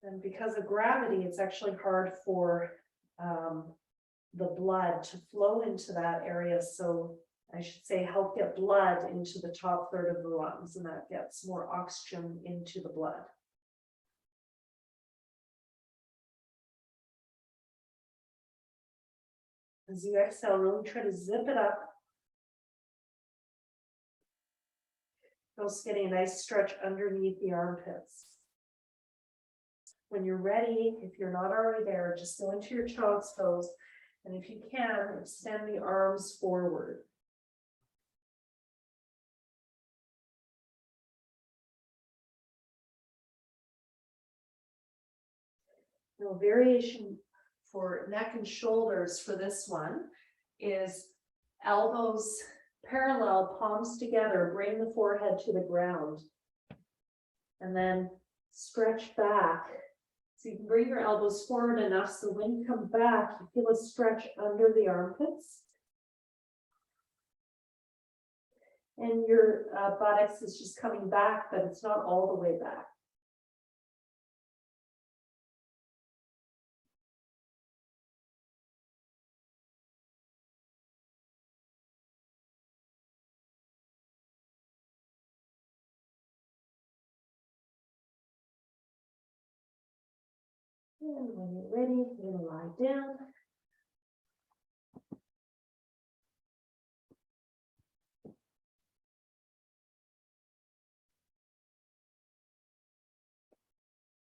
And because of gravity, it's actually hard for the blood to flow into that area. So I should say help get blood into the top third of the lungs, and that gets more oxygen into the blood. As you exhale, really try to zip it up. Also getting a nice stretch underneath the armpits. When you're ready, if you're not already there, just go into your child's pose. And if you can, extend the arms forward. Now, variation for neck and shoulders for this one is elbows parallel, palms together, bring the forehead to the ground. And then stretch back. So you can bring your elbows forward enough so when you come back, you feel a stretch under the armpits. And your buttocks is just coming back, but it's not all the way back. And when you're ready, you're gonna lie down.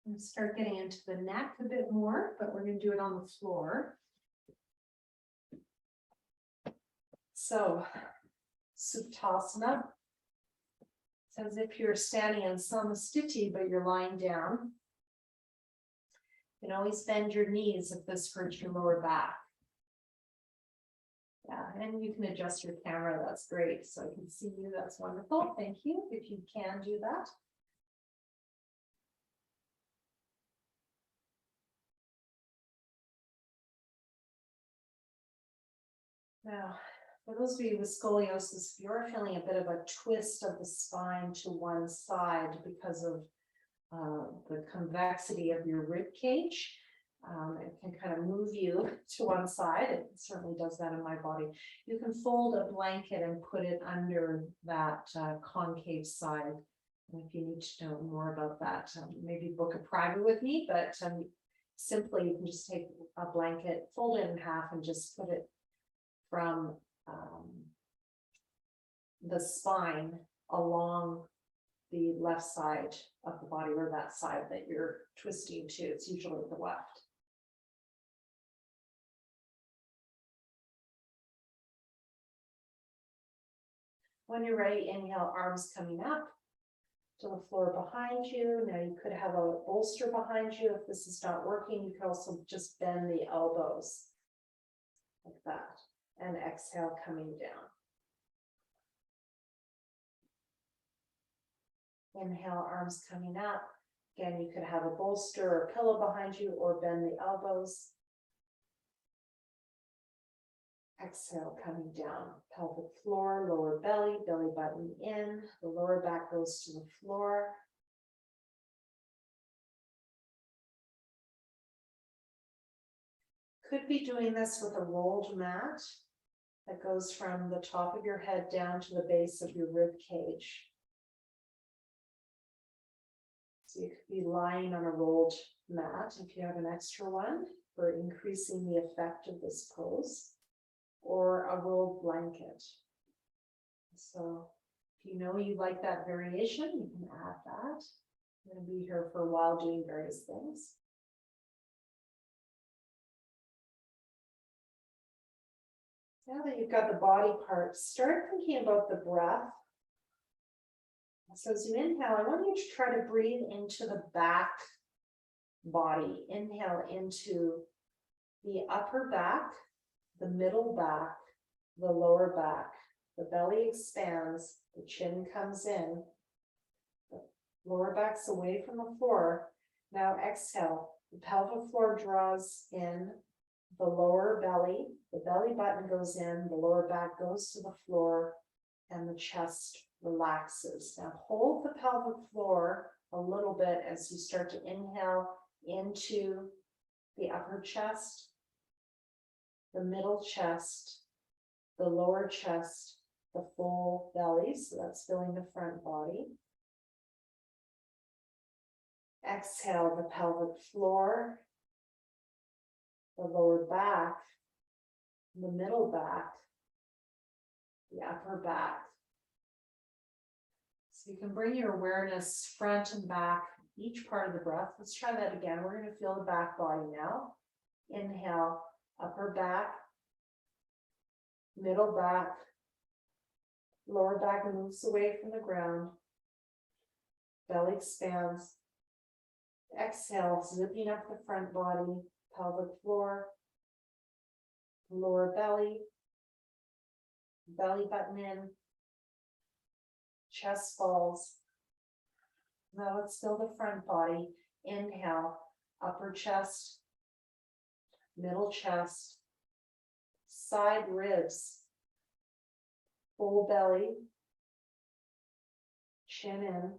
And start getting into the neck a bit more, but we're gonna do it on the floor. So, Sukhasana. It's as if you're standing in Samasthiti, but you're lying down. You can always bend your knees if this hurts your lower back. Yeah, and you can adjust your camera, that's great. So I can see you, that's wonderful. Thank you, if you can do that. Now, for those of you with scoliosis, if you're feeling a bit of a twist of the spine to one side because of the convexity of your rib cage, it can kind of move you to one side. It certainly does that in my body. You can fold a blanket and put it under that concave side. And if you need to know more about that, maybe book a private with me, but simply you can just take a blanket, fold it in half and just put it from the spine along the left side of the body, or that side that you're twisting to. It's usually the left. When you're ready, inhale, arms coming up to the floor behind you. Now you could have a bolster behind you. If this is not working, you can also just bend the elbows like that. And exhale, coming down. Inhale, arms coming up. Again, you could have a bolster or pillow behind you or bend the elbows. Exhale, coming down. Pelvic floor, lower belly, belly button in. The lower back goes to the floor. Could be doing this with a rolled mat that goes from the top of your head down to the base of your rib cage. So you could be lying on a rolled mat if you have an extra one for increasing the effect of this pose, or a rolled blanket. So if you know you like that variation, you can add that. I'm going to be here for a while doing various things. Now that you've got the body parts, start thinking about the breath. So as you inhale, I want you to try to breathe into the back body. Inhale into the upper back, the middle back, the lower back. The belly expands, the chin comes in, the lower back's away from the floor. Now exhale, the pelvic floor draws in, the lower belly, the belly button goes in, the lower back goes to the floor, and the chest relaxes. Now hold the pelvic floor a little bit as you start to inhale into the upper chest, the middle chest, the lower chest, the full belly, so that's filling the front body. Exhale, the pelvic floor, the lower back, the middle back, the upper back. So you can bring your awareness front and back, each part of the breath. Let's try that again. We're going to feel the back body now. Inhale, upper back, middle back, lower back moves away from the ground, belly expands, Exhale, zipping up the front body, pelvic floor, lower belly, belly button in, chest falls. Now let's fill the front body. Inhale, upper chest, middle chest, side ribs, full belly, chin in.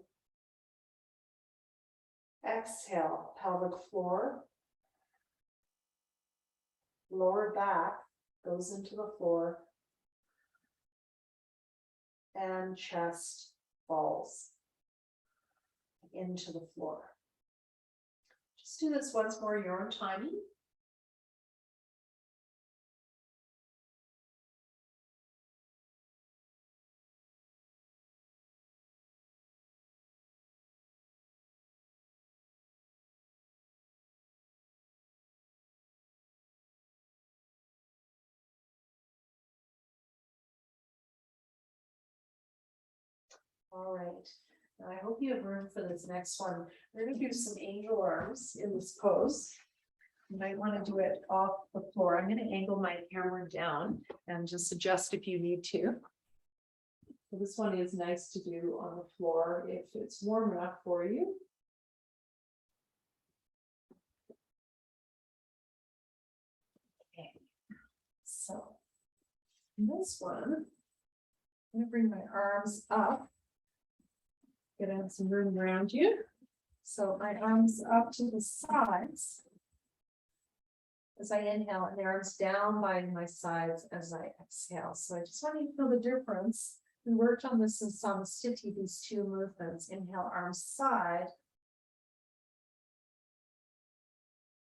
Exhale, pelvic floor, lower back goes into the floor, and chest falls into the floor. Just do this once more, your own timing. All right, now I hope you have room for this next one. We're going to do some angel arms in this pose. You might want to do it off the floor. I'm going to angle my camera down and just adjust if you need to. So this one is nice to do on the floor if it's warm enough for you. Okay, so in this one, I'm going to bring my arms up. Get in some room around you. So my arms up to the sides as I inhale, and the arms down by my sides as I exhale. So I just want you to feel the difference. We worked on this in asana-s, these two movements. Inhale, arms side,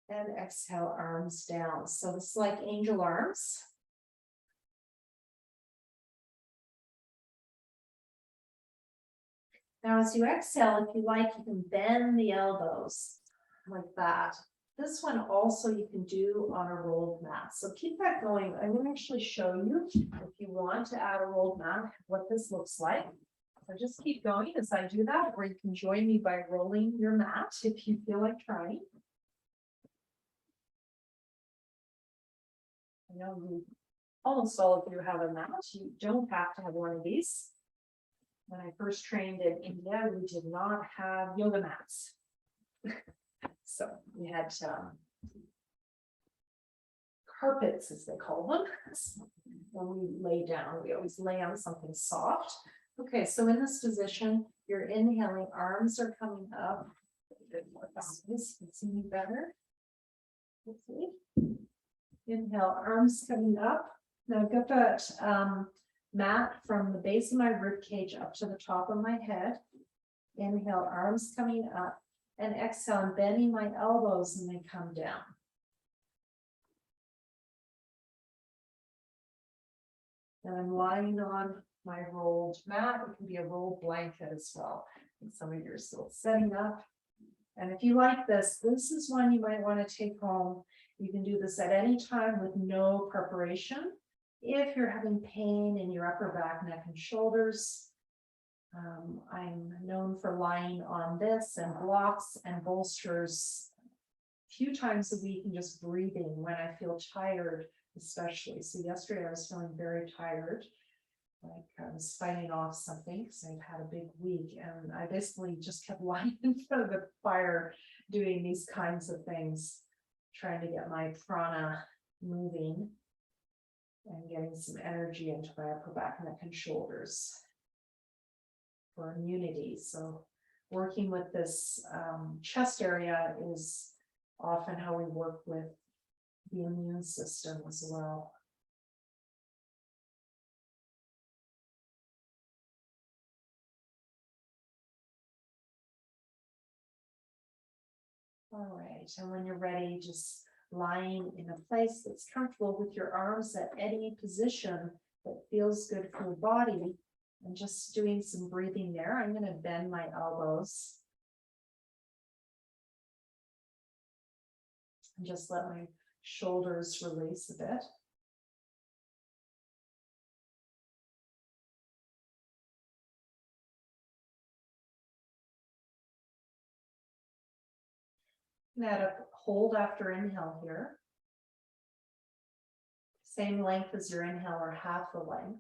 and exhale, arms down. So it's like angel arms. Now, as you exhale, if you like, you can bend the elbows like that. This one also you can do on a rolled mat. So keep that going. I'm going to actually show you, if you want to add a rolled mat, what this looks like. So just keep going as I do that, or you can join me by rolling your mat if you feel like trying. I know almost all of you have a mat. You don't have to have one of these. When I first trained in India, we did not have yoga mats. So we had carpets, as they call them. When we lay down, we always lay on something soft. Okay, so in this position, you're inhaling, arms are coming up. This can see me better. Okay. Inhale, arms coming up. Now I've got that mat from the base of my rib cage up to the top of my head. Inhale, arms coming up, and exhale, I'm bending my elbows and they come down. And I'm lying on my rolled mat. It can be a rolled blanket as well. And some of you are still setting up. And if you like this, this is one you might want to take home. You can do this at any time with no preparation. If you're having pain in your upper back, neck, and shoulders, I'm known for lying on this and blocks and bolsters a few times a week and just breathing when I feel tired, especially. So yesterday I was feeling very tired, like I was fighting off something because I've had a big week, and I basically just kept lying in front of the fire doing these kinds of things, trying to get my prana moving and getting some energy into my upper back, neck, and shoulders for immunity. So working with this chest area is often how we work with the immune system as well. All right, and when you're ready, just lying in a place that's comfortable with your arms at any position that feels good for your body, and just doing some breathing there. I'm going to bend my elbows and just let my shoulders release a bit. Add a hold after inhale here. Same length as your inhale or half the length.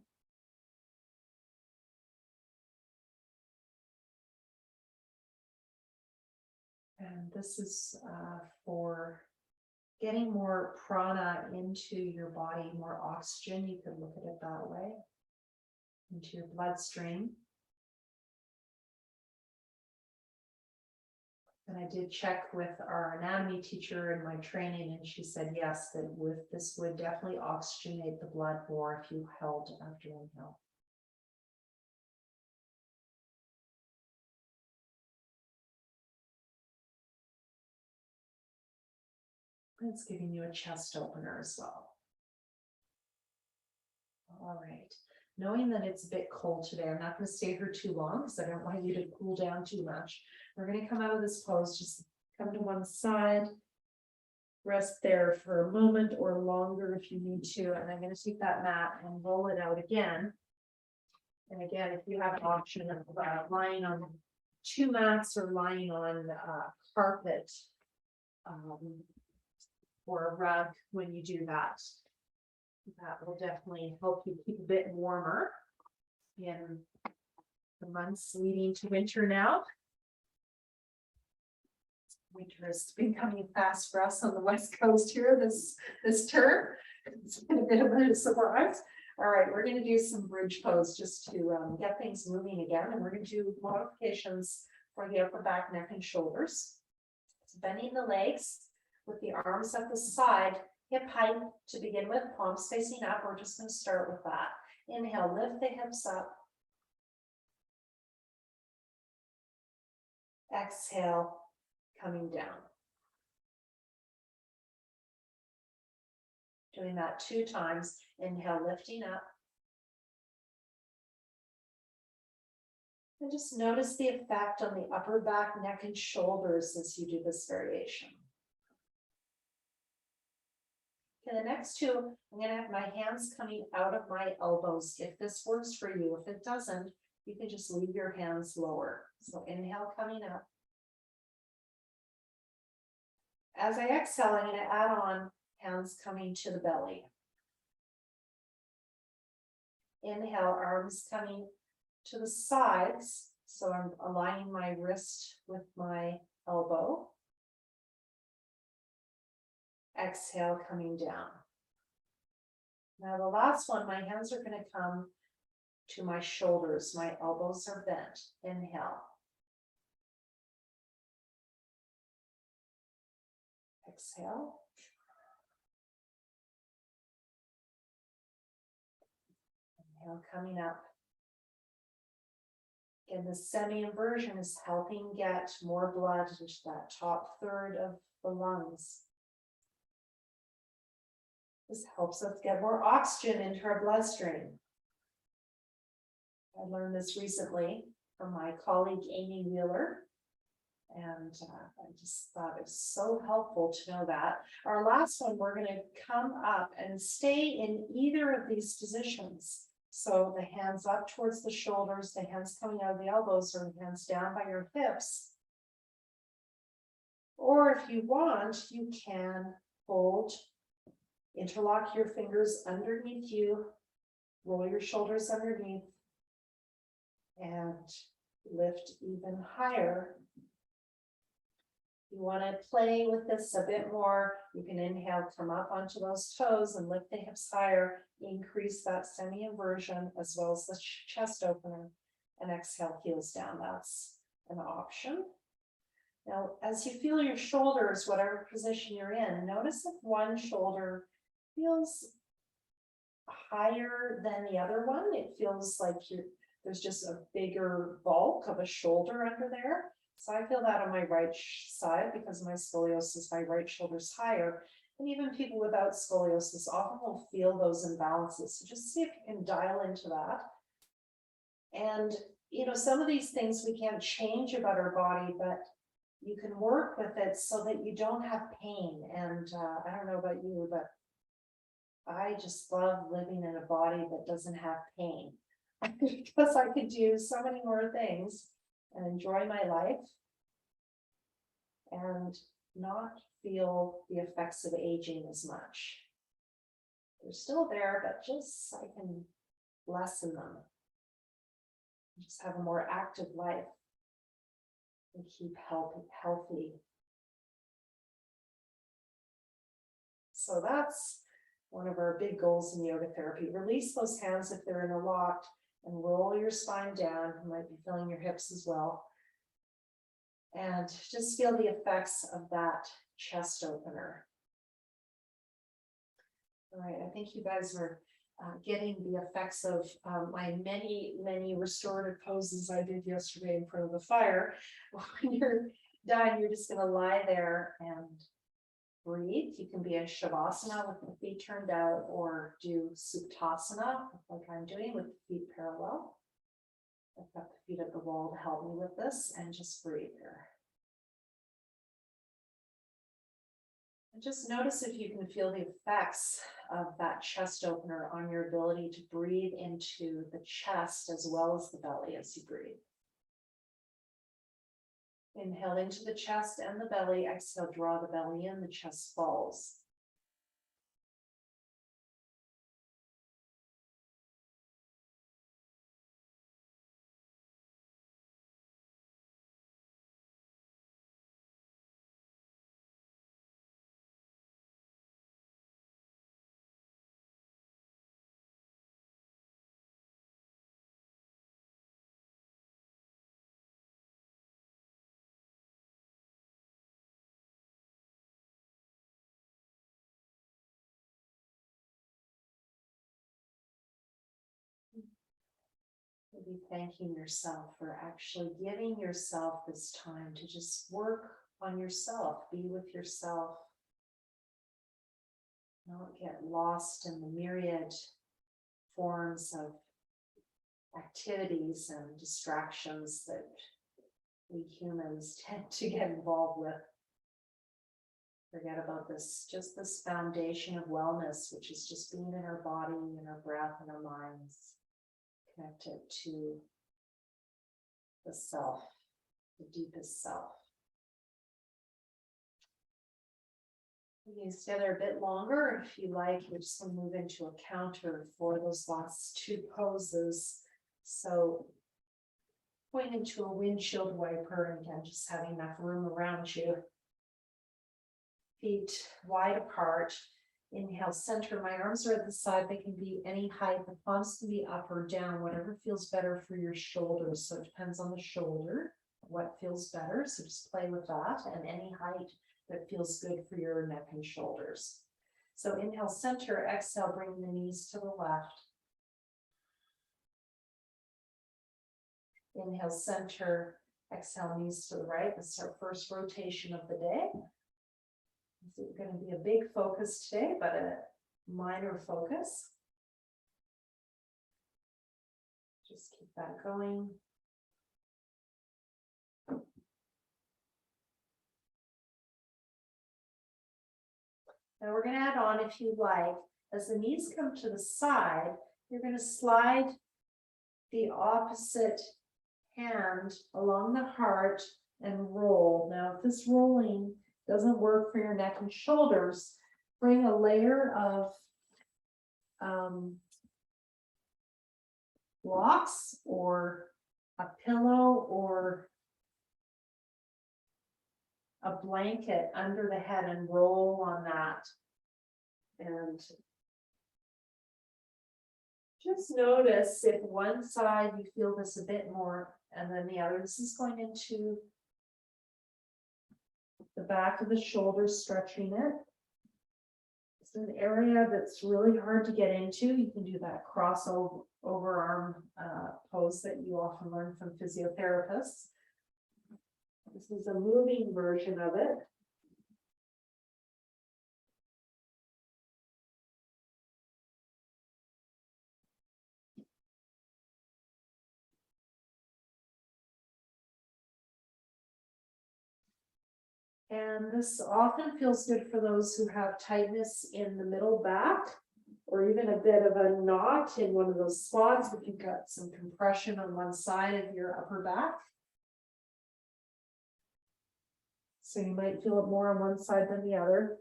And this is for getting more prana into your body, more oxygen, you could look at it that way, into your bloodstream. And I did check with our anatomy teacher in my training, and she said, yes, that this would definitely oxygenate the blood more if you held after inhale. It's giving you a chest opener as well. All right. Knowing that it's a bit cold today, I'm not going to stay here too long because I don't want you to cool down too much. We're going to come out of this pose, just come to one side, rest there for a moment or longer if you need to. And I'm going to take that mat and roll it out again. And again, if you have an option of lying on 2 mats or lying on carpet or a rug when you do that, that will definitely help you keep a bit warmer in the months leading to winter now. Winter has been coming fast for us on the West Coast here this term. It's been a bit of a surprise. All right, we're going to do some bridge pose just to get things moving again, and we're going to do modifications for the upper back, neck, and shoulders. So bending the legs with the arms at the side, hip height to begin with, palms facing up. We're just going to start with that. Inhale, lift the hips up. Exhale, coming down. Doing that 2 times. Inhale, lifting up. And just notice the effect on the upper back, neck, and shoulders as you do this variation. Okay, the next 2, I'm going to have my hands coming out of my elbows. If this works for you, if it doesn't, you can just leave your hands lower. So inhale, coming up. As I exhale, I'm going to add on hands coming to the belly. Inhale, arms coming to the sides. So I'm aligning my wrist with my elbow. Exhale, coming down. Now the last one, my hands are going to come to my shoulders. My elbows are bent. Inhale. Exhale. Inhale, coming up. Again, the semi-inversion is helping get more blood into that top third of the lungs. This helps us get more oxygen into our bloodstream. I learned this recently from my colleague Amy Wheeler, and I just thought it was so helpful to know that. Our last one, we're going to come up and stay in either of these positions. So the hands up towards the shoulders, the hands coming out of the elbows, or the hands down by your hips. Or if you want, you can hold, interlock your fingers underneath you, roll your shoulders underneath, and lift even higher. You want to play with this a bit more. You can inhale, come up onto those toes and lift the hips higher, increase that semi-inversion as well as the chest opener, and exhale, heels down. That's an option. Now, as you feel your shoulders, whatever position you're in, notice if one shoulder feels higher than the other one. It feels like there's just a bigger bulk of a shoulder under there. So I feel that on my right side because of my scoliosis, my right shoulder's higher. And even people without scoliosis often will feel those imbalances. So just see if you can dial into that. And, you know, some of these things we can't change about our body, but you can work with it so that you don't have pain. And I don't know about you, but I just love living in a body that doesn't have pain because I could do so many more things and enjoy my life. And not feel the effects of aging as much. They're still there, but just I can lessen them. Just have a more active life and keep healthy. So that's one of our big goals in yoga therapy. Release those hands if they're in a lock and roll your spine down. You might be feeling your hips as well. And just feel the effects of that chest opener. All right, I think you guys are getting the effects of my many restorative poses I did yesterday in front of the fire. When you're done, you're just going to lie there and breathe. You can be in shavasana with the feet turned out, or do suptasana like I'm doing with the feet parallel. I've got the feet at the wall to help me with this, and just breathe here. And just notice if you can feel the effects of that chest opener on your ability to breathe into the chest as well as the belly as you breathe. Inhale into the chest and the belly. Exhale, draw the belly in, the chest falls. Maybe thanking yourself for actually giving yourself this time to just work on yourself, be with yourself. Not get lost in the myriad forms of activities and distractions that we humans tend to get involved with. Forget about this, just this foundation of wellness, which is just being in our body, in our breath, and our minds. Connected to the self, the deepest self. We can stay there a bit longer if you like. We're just going to move into a counter for those last two poses. So point into a windshield wiper, and again, just having enough room around you. Feet wide apart. Inhale, center. My arms are at the side. They can be any height. The palms can be up or down, whatever feels better for your shoulders. So it depends on the shoulder, what feels better. So just play with that, and any height that feels good for your neck and shoulders. So inhale, center. Exhale, bring the knees to the left. Inhale, center. Exhale, knees to the right. This is our first rotation of the day. It's going to be a big focus today, but a minor focus. Just keep that going. Now we're going to add on, if you like, as the knees come to the side, you're going to slide the opposite hand along the heart and roll. Now, if this rolling doesn't work for your neck and shoulders, bring a layer of blocks or a pillow or a blanket under the head and roll on that. And just notice if one side you feel this a bit more and then the other. This is going into the back of the shoulders, stretching it. It's an area that's really hard to get into. You can do that cross over arm pose that you often learn from physiotherapists. This is a moving version of it. And this often feels good for those who have tightness in the middle back, or even a bit of a knot in one of those spots if you've got some compression on one side of your upper back. So you might feel it more on one side than the other.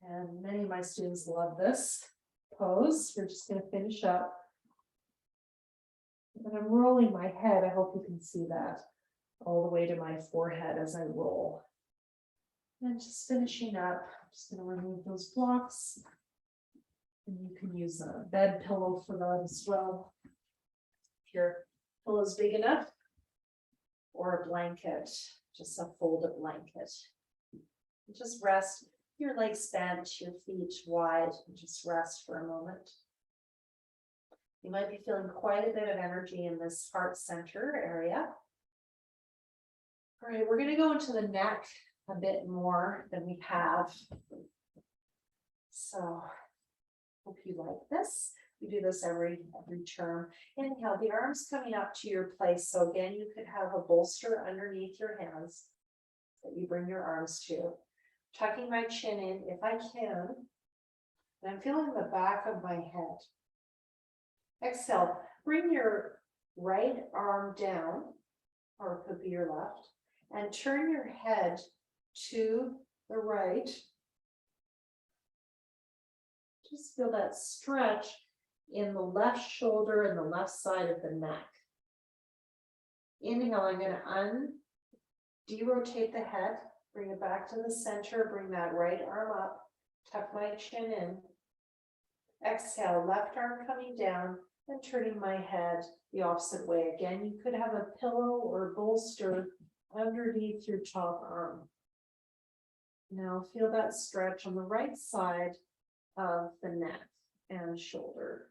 And many of my students love this pose. We're just going to finish up. And I'm rolling my head. I hope you can see that all the way to my forehead as I roll. And just finishing up, I'm just going to remove those blocks. And you can use a bed pillow for that as well. If your pillow is big enough, or a blanket, just a folded blanket. Just rest, your legs bent, your feet wide, and just rest for a moment. You might be feeling quite a bit of energy in this heart center area. All right, we're going to go into the neck a bit more than we have. So, hope you like this. We do this every term. Inhale, the arms coming up to your place. So again, you could have a bolster underneath your hands that you bring your arms to. Tucking my chin in if I can. And I'm feeling the back of my head. Exhale, bring your right arm down, or it could be your left, and turn your head to the right. Just feel that stretch in the left shoulder and the left side of the neck. Inhale, I'm going to de-rotate the head, bring it back to the center, bring that right arm up, tuck my chin in. Exhale, left arm coming down and turning my head the opposite way. Again, you could have a pillow or bolster underneath your top arm. Now feel that stretch on the right side of the neck and shoulder.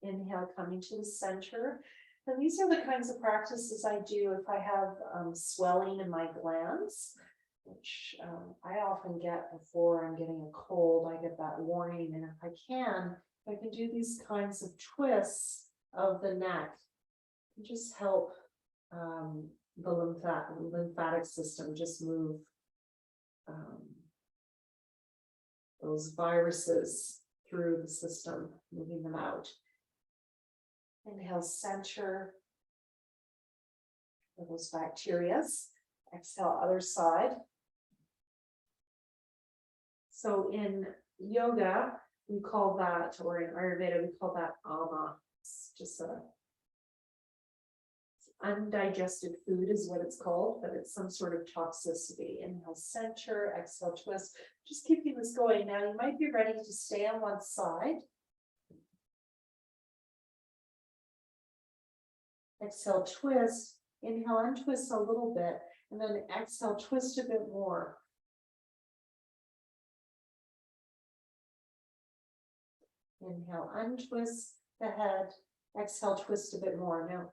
Inhale, coming to the center. And these are the kinds of practices I do if I have swelling in my glands, which I often get before I'm getting a cold. I get that warning. And if I can do these kinds of twists of the neck, just help the lymphatic system just move those viruses through the system, moving them out. Inhale, center for those bacteria. Exhale, other side. So in yoga, we call that, or in Ayurveda, we call that ama. It's just undigested food is what it's called, but it's some sort of toxicity. Inhale, center, exhale, twist. Just keeping this going. Now you might be ready to stay on one side. Exhale, twist. Inhale, untwist a little bit, and then exhale, twist a bit more. Inhale, untwist the head. Exhale, twist a bit more. Now,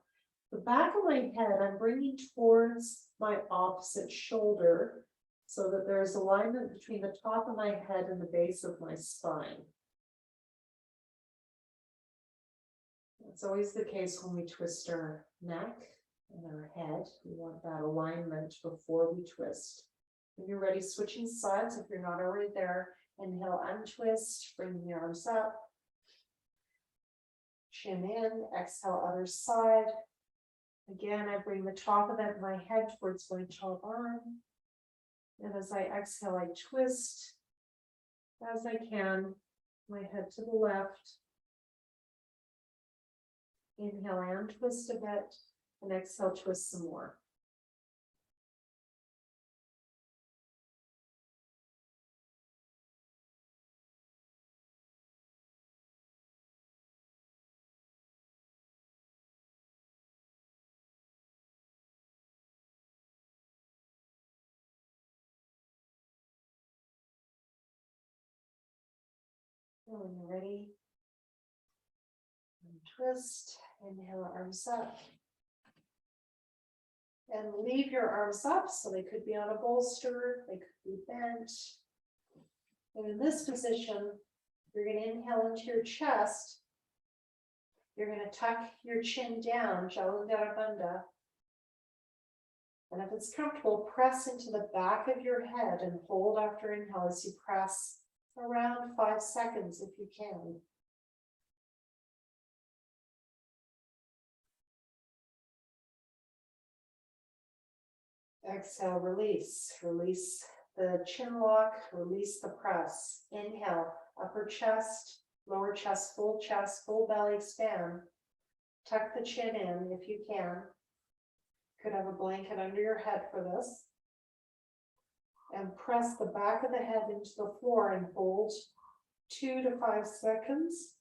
the back of my head, I'm bringing towards my opposite shoulder so that there's alignment between the top of my head and the base of my spine. It's always the case when we twist our neck and our head. We want that alignment before we twist. When you're ready, switching sides, if you're not already there, inhale, untwist, bring the arms up. Chin in, exhale, other side. Again, I bring the top of my head towards my top arm. And as I exhale, I twist as I can, my head to the left. Inhale and twist a bit, and exhale, twist some more. When you're ready, and twist, inhale, arms up. And leave your arms up, so they could be on a bolster, they could be bent. And in this position, you're going to inhale into your chest. You're going to tuck your chin down, Jalandhara Bandha. And if it's comfortable, press into the back of your head and hold after inhale as you press around 5 seconds if you can. Exhale, release. Release the chin lock, release the press. Inhale, upper chest, lower chest, full belly expand. Tuck the chin in if you can. Could have a blanket under your head for this. And press the back of the head into the floor and hold 2 to 5 seconds.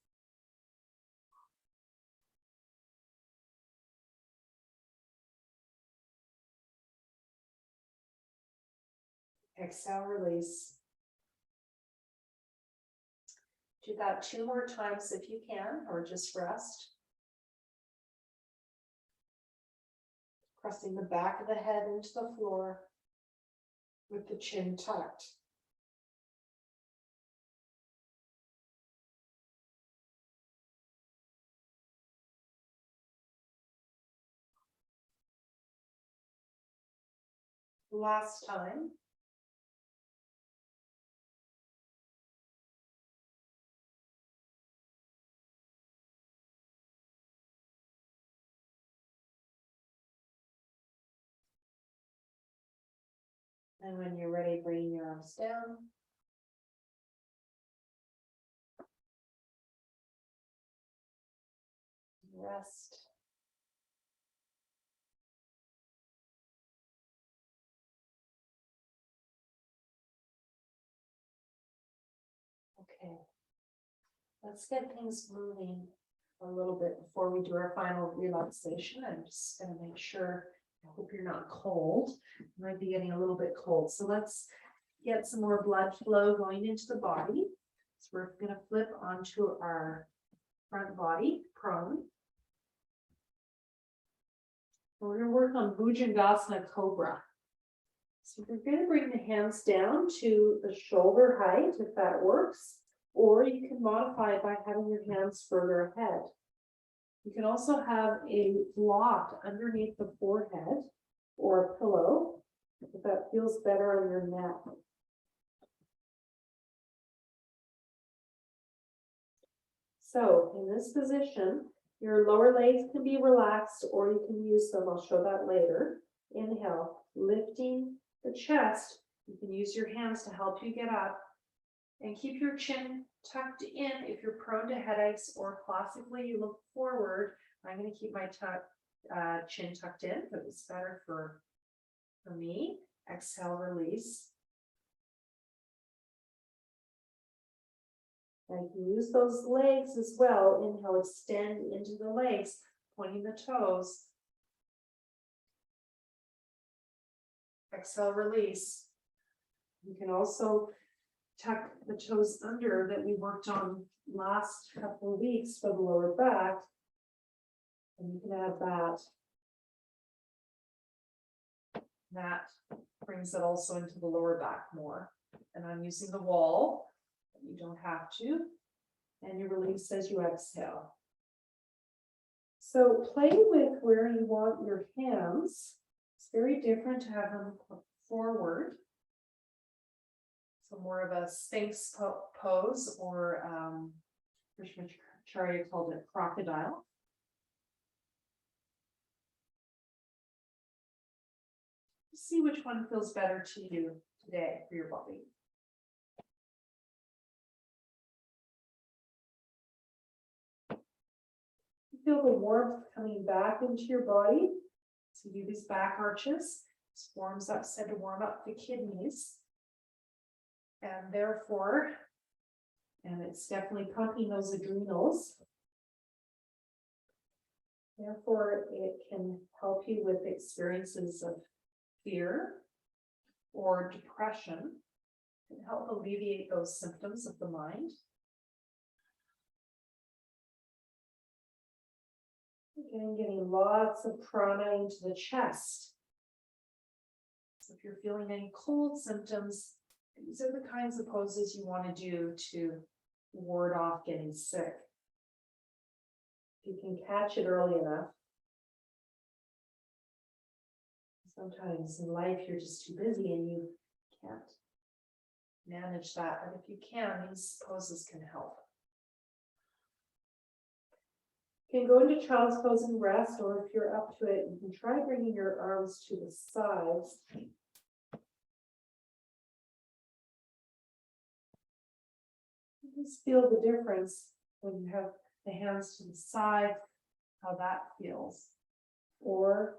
Exhale, release. Do that 2 more times if you can, or just rest. Pressing the back of the head into the floor with the chin tucked. Last time. And when you're ready, bring your arms down. Rest. Okay. Let's get things moving a little bit before we do our final relaxation. I'm just going to make sure, I hope you're not cold. You might be getting a little bit cold. So let's get some more blood flow going into the body. So we're going to flip onto our front body, prone. We're going to work on Bhujangasana Cobra. So we're going to bring the hands down to the shoulder height, if that works, or you can modify it by having your hands further ahead. You can also have a block underneath the forehead or a pillow, if that feels better on your neck. So in this position, your lower legs can be relaxed or you can use them. I'll show that later. Inhale, lifting the chest. You can use your hands to help you get up and keep your chin tucked in if you're prone to headaches, or classically you look forward. I'm going to keep my chin tucked in, but it's better for me. Exhale, release. And you can use those legs as well. Inhale, extend into the legs, pointing the toes. Exhale, release. You can also tuck the toes under that we worked on last couple of weeks for the lower back. And you can add that. That brings it also into the lower back more. And I'm using the wall, but you don't have to. And you release as you exhale. So play with where you want your hands. It's very different to have them forward. So more of a Sphinx pose, or Krishnamacharya called it crocodile. See which one feels better to you today for your body. Feel the warmth coming back into your body. So you do these back arches. This warms up, said to warm up the kidneys. And therefore, and it's definitely pumping those adrenals. Therefore, it can help you with experiences of fear or depression, and help alleviate those symptoms of the mind. Again, getting lots of prana into the chest. So if you're feeling any cold symptoms, these are the kinds of poses you want to do to ward off getting sick. If you can catch it early enough. Sometimes in life, you're just too busy and you can't manage that, but if you can, these poses can help. You can go into child's pose and rest, or if you're up to it, you can try bringing your arms to the sides. Just feel the difference when you have the hands to the side, how that feels. Or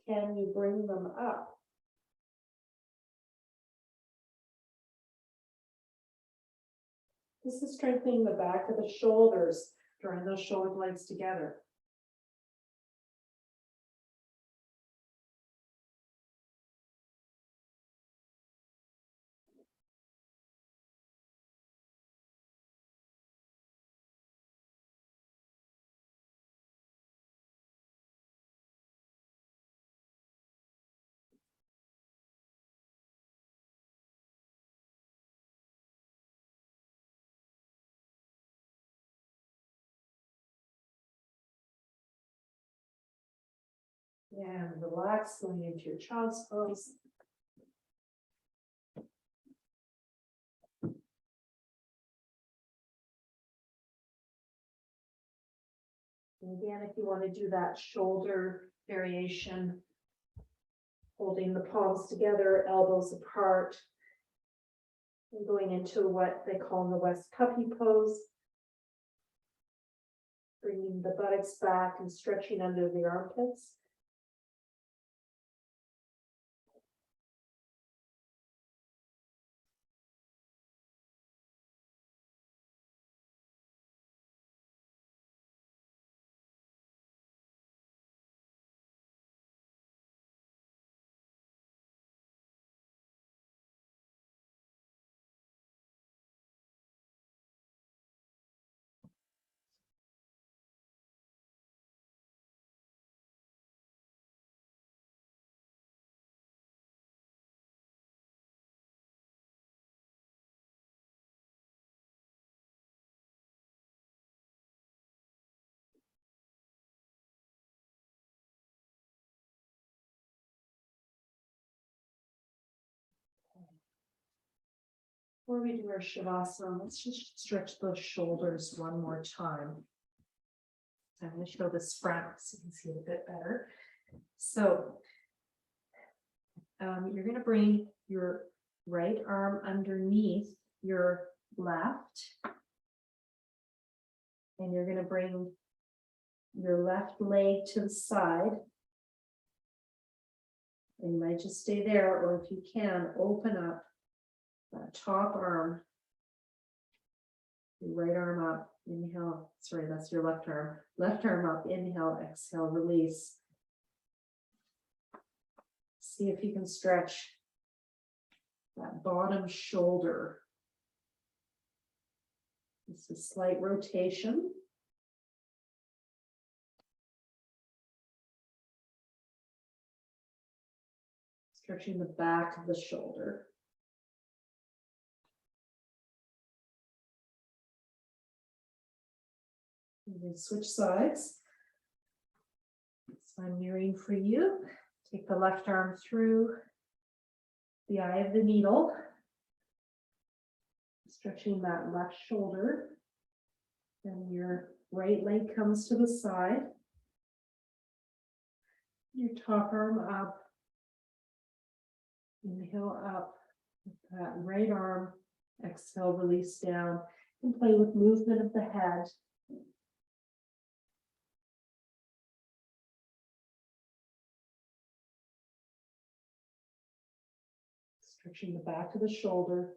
can you bring them up? This is strengthening the back of the shoulders, drawing those shoulder blades together. And relax, going into your child's pose. And again, if you want to do that shoulder variation, holding the palms together, elbows apart, and going into what they call the West Puppy pose. Bringing the buttocks back and stretching under the armpits. Before we do our Shavasana, let's just stretch those shoulders one more time. I'm going to show this front so you can see it a bit better. So you're going to bring your right arm underneath your left. And you're going to bring your left leg to the side. And you might just stay there, or if you can, open up that top arm. Your right arm up, inhale. Sorry, that's your left arm. Left arm up, inhale, exhale, release. See if you can stretch that bottom shoulder. It's a slight rotation. Stretching the back of the shoulder. And then switch sides. So I'm mirroring for you. Take the left arm through the eye of the needle. Stretching that left shoulder. Then your right leg comes to the side. Your top arm up. Inhale up with that right arm. Exhale, release down. And play with movement of the head. Stretching the back of the shoulder.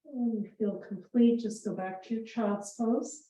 When you feel complete, just go back to your child's pose.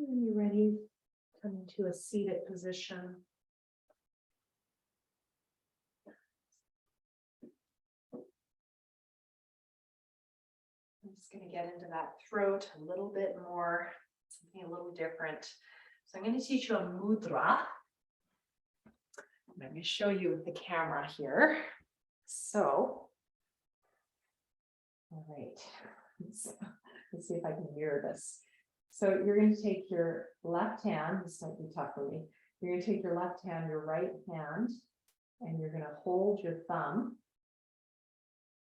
When you're ready, come into a seated position. I'm just going to get into that throat a little bit more, something a little different. So I'm going to teach you a mudra. I'm going to show you the camera here. So, all right, let's see if I can mirror this. So you're going to take your left hand, this might be tough for me. You're going to take your left hand, your right hand, and you're going to hold your thumb.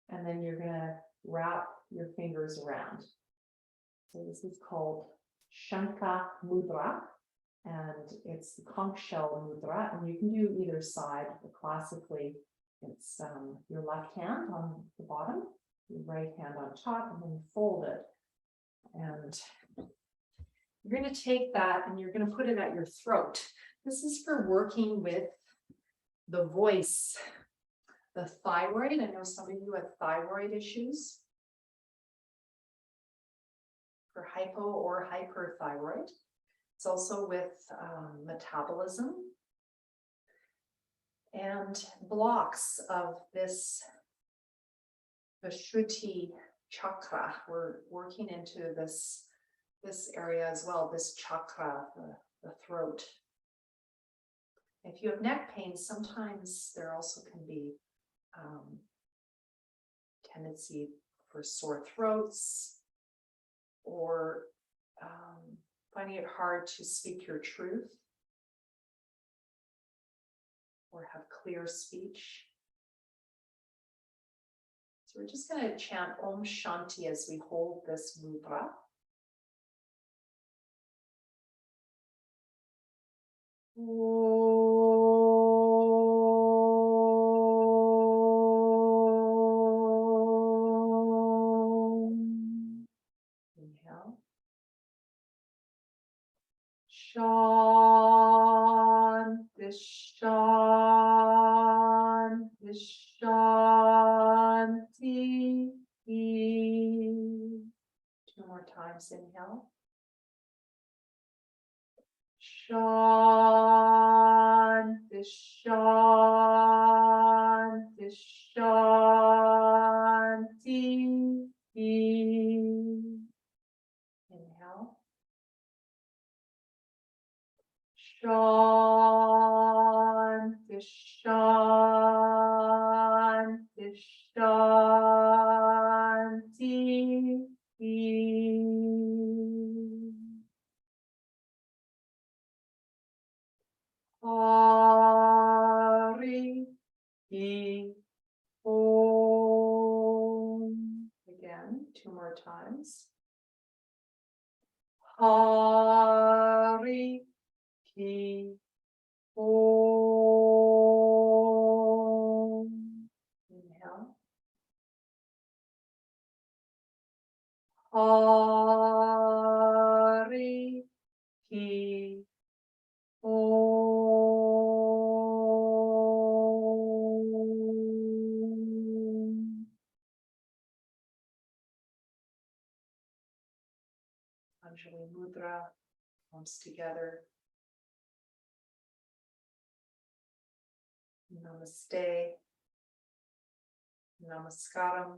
And then you're going to wrap your fingers around. So this is called Shankha Mudra, and it's the conch shell mudra, and you can do either side. But classically, it's your left hand on the bottom, your right hand on top, and then you fold it. And you're going to take that and you're going to put it at your throat. This is for working with the voice, the thyroid. I know some of you have thyroid issues. For hypo or hyperthyroid. It's also with metabolism and blocks of this Vishuddhi chakra. We're working into this area as well, this chakra, the throat. If you have neck pain, sometimes there also can be tendency for sore throats, or finding it hard to speak your truth or have clear speech. So we're just going to chant Om Shanti as we hold this mudra. Inhale. Shanti, Shanti, Shanti. Two more times, inhale. Shanti, Shanti, Shanti. Inhale. Shanti, Shanti, Shanti. Hari Om. Again, two more times. Hari Om. Inhale. Hari Om. Anjali Mudra comes together. Namaste. Namaskaram.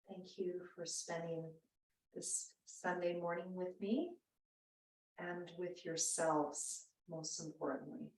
Thank you for spending this Sunday morning with me and with yourselves, most importantly.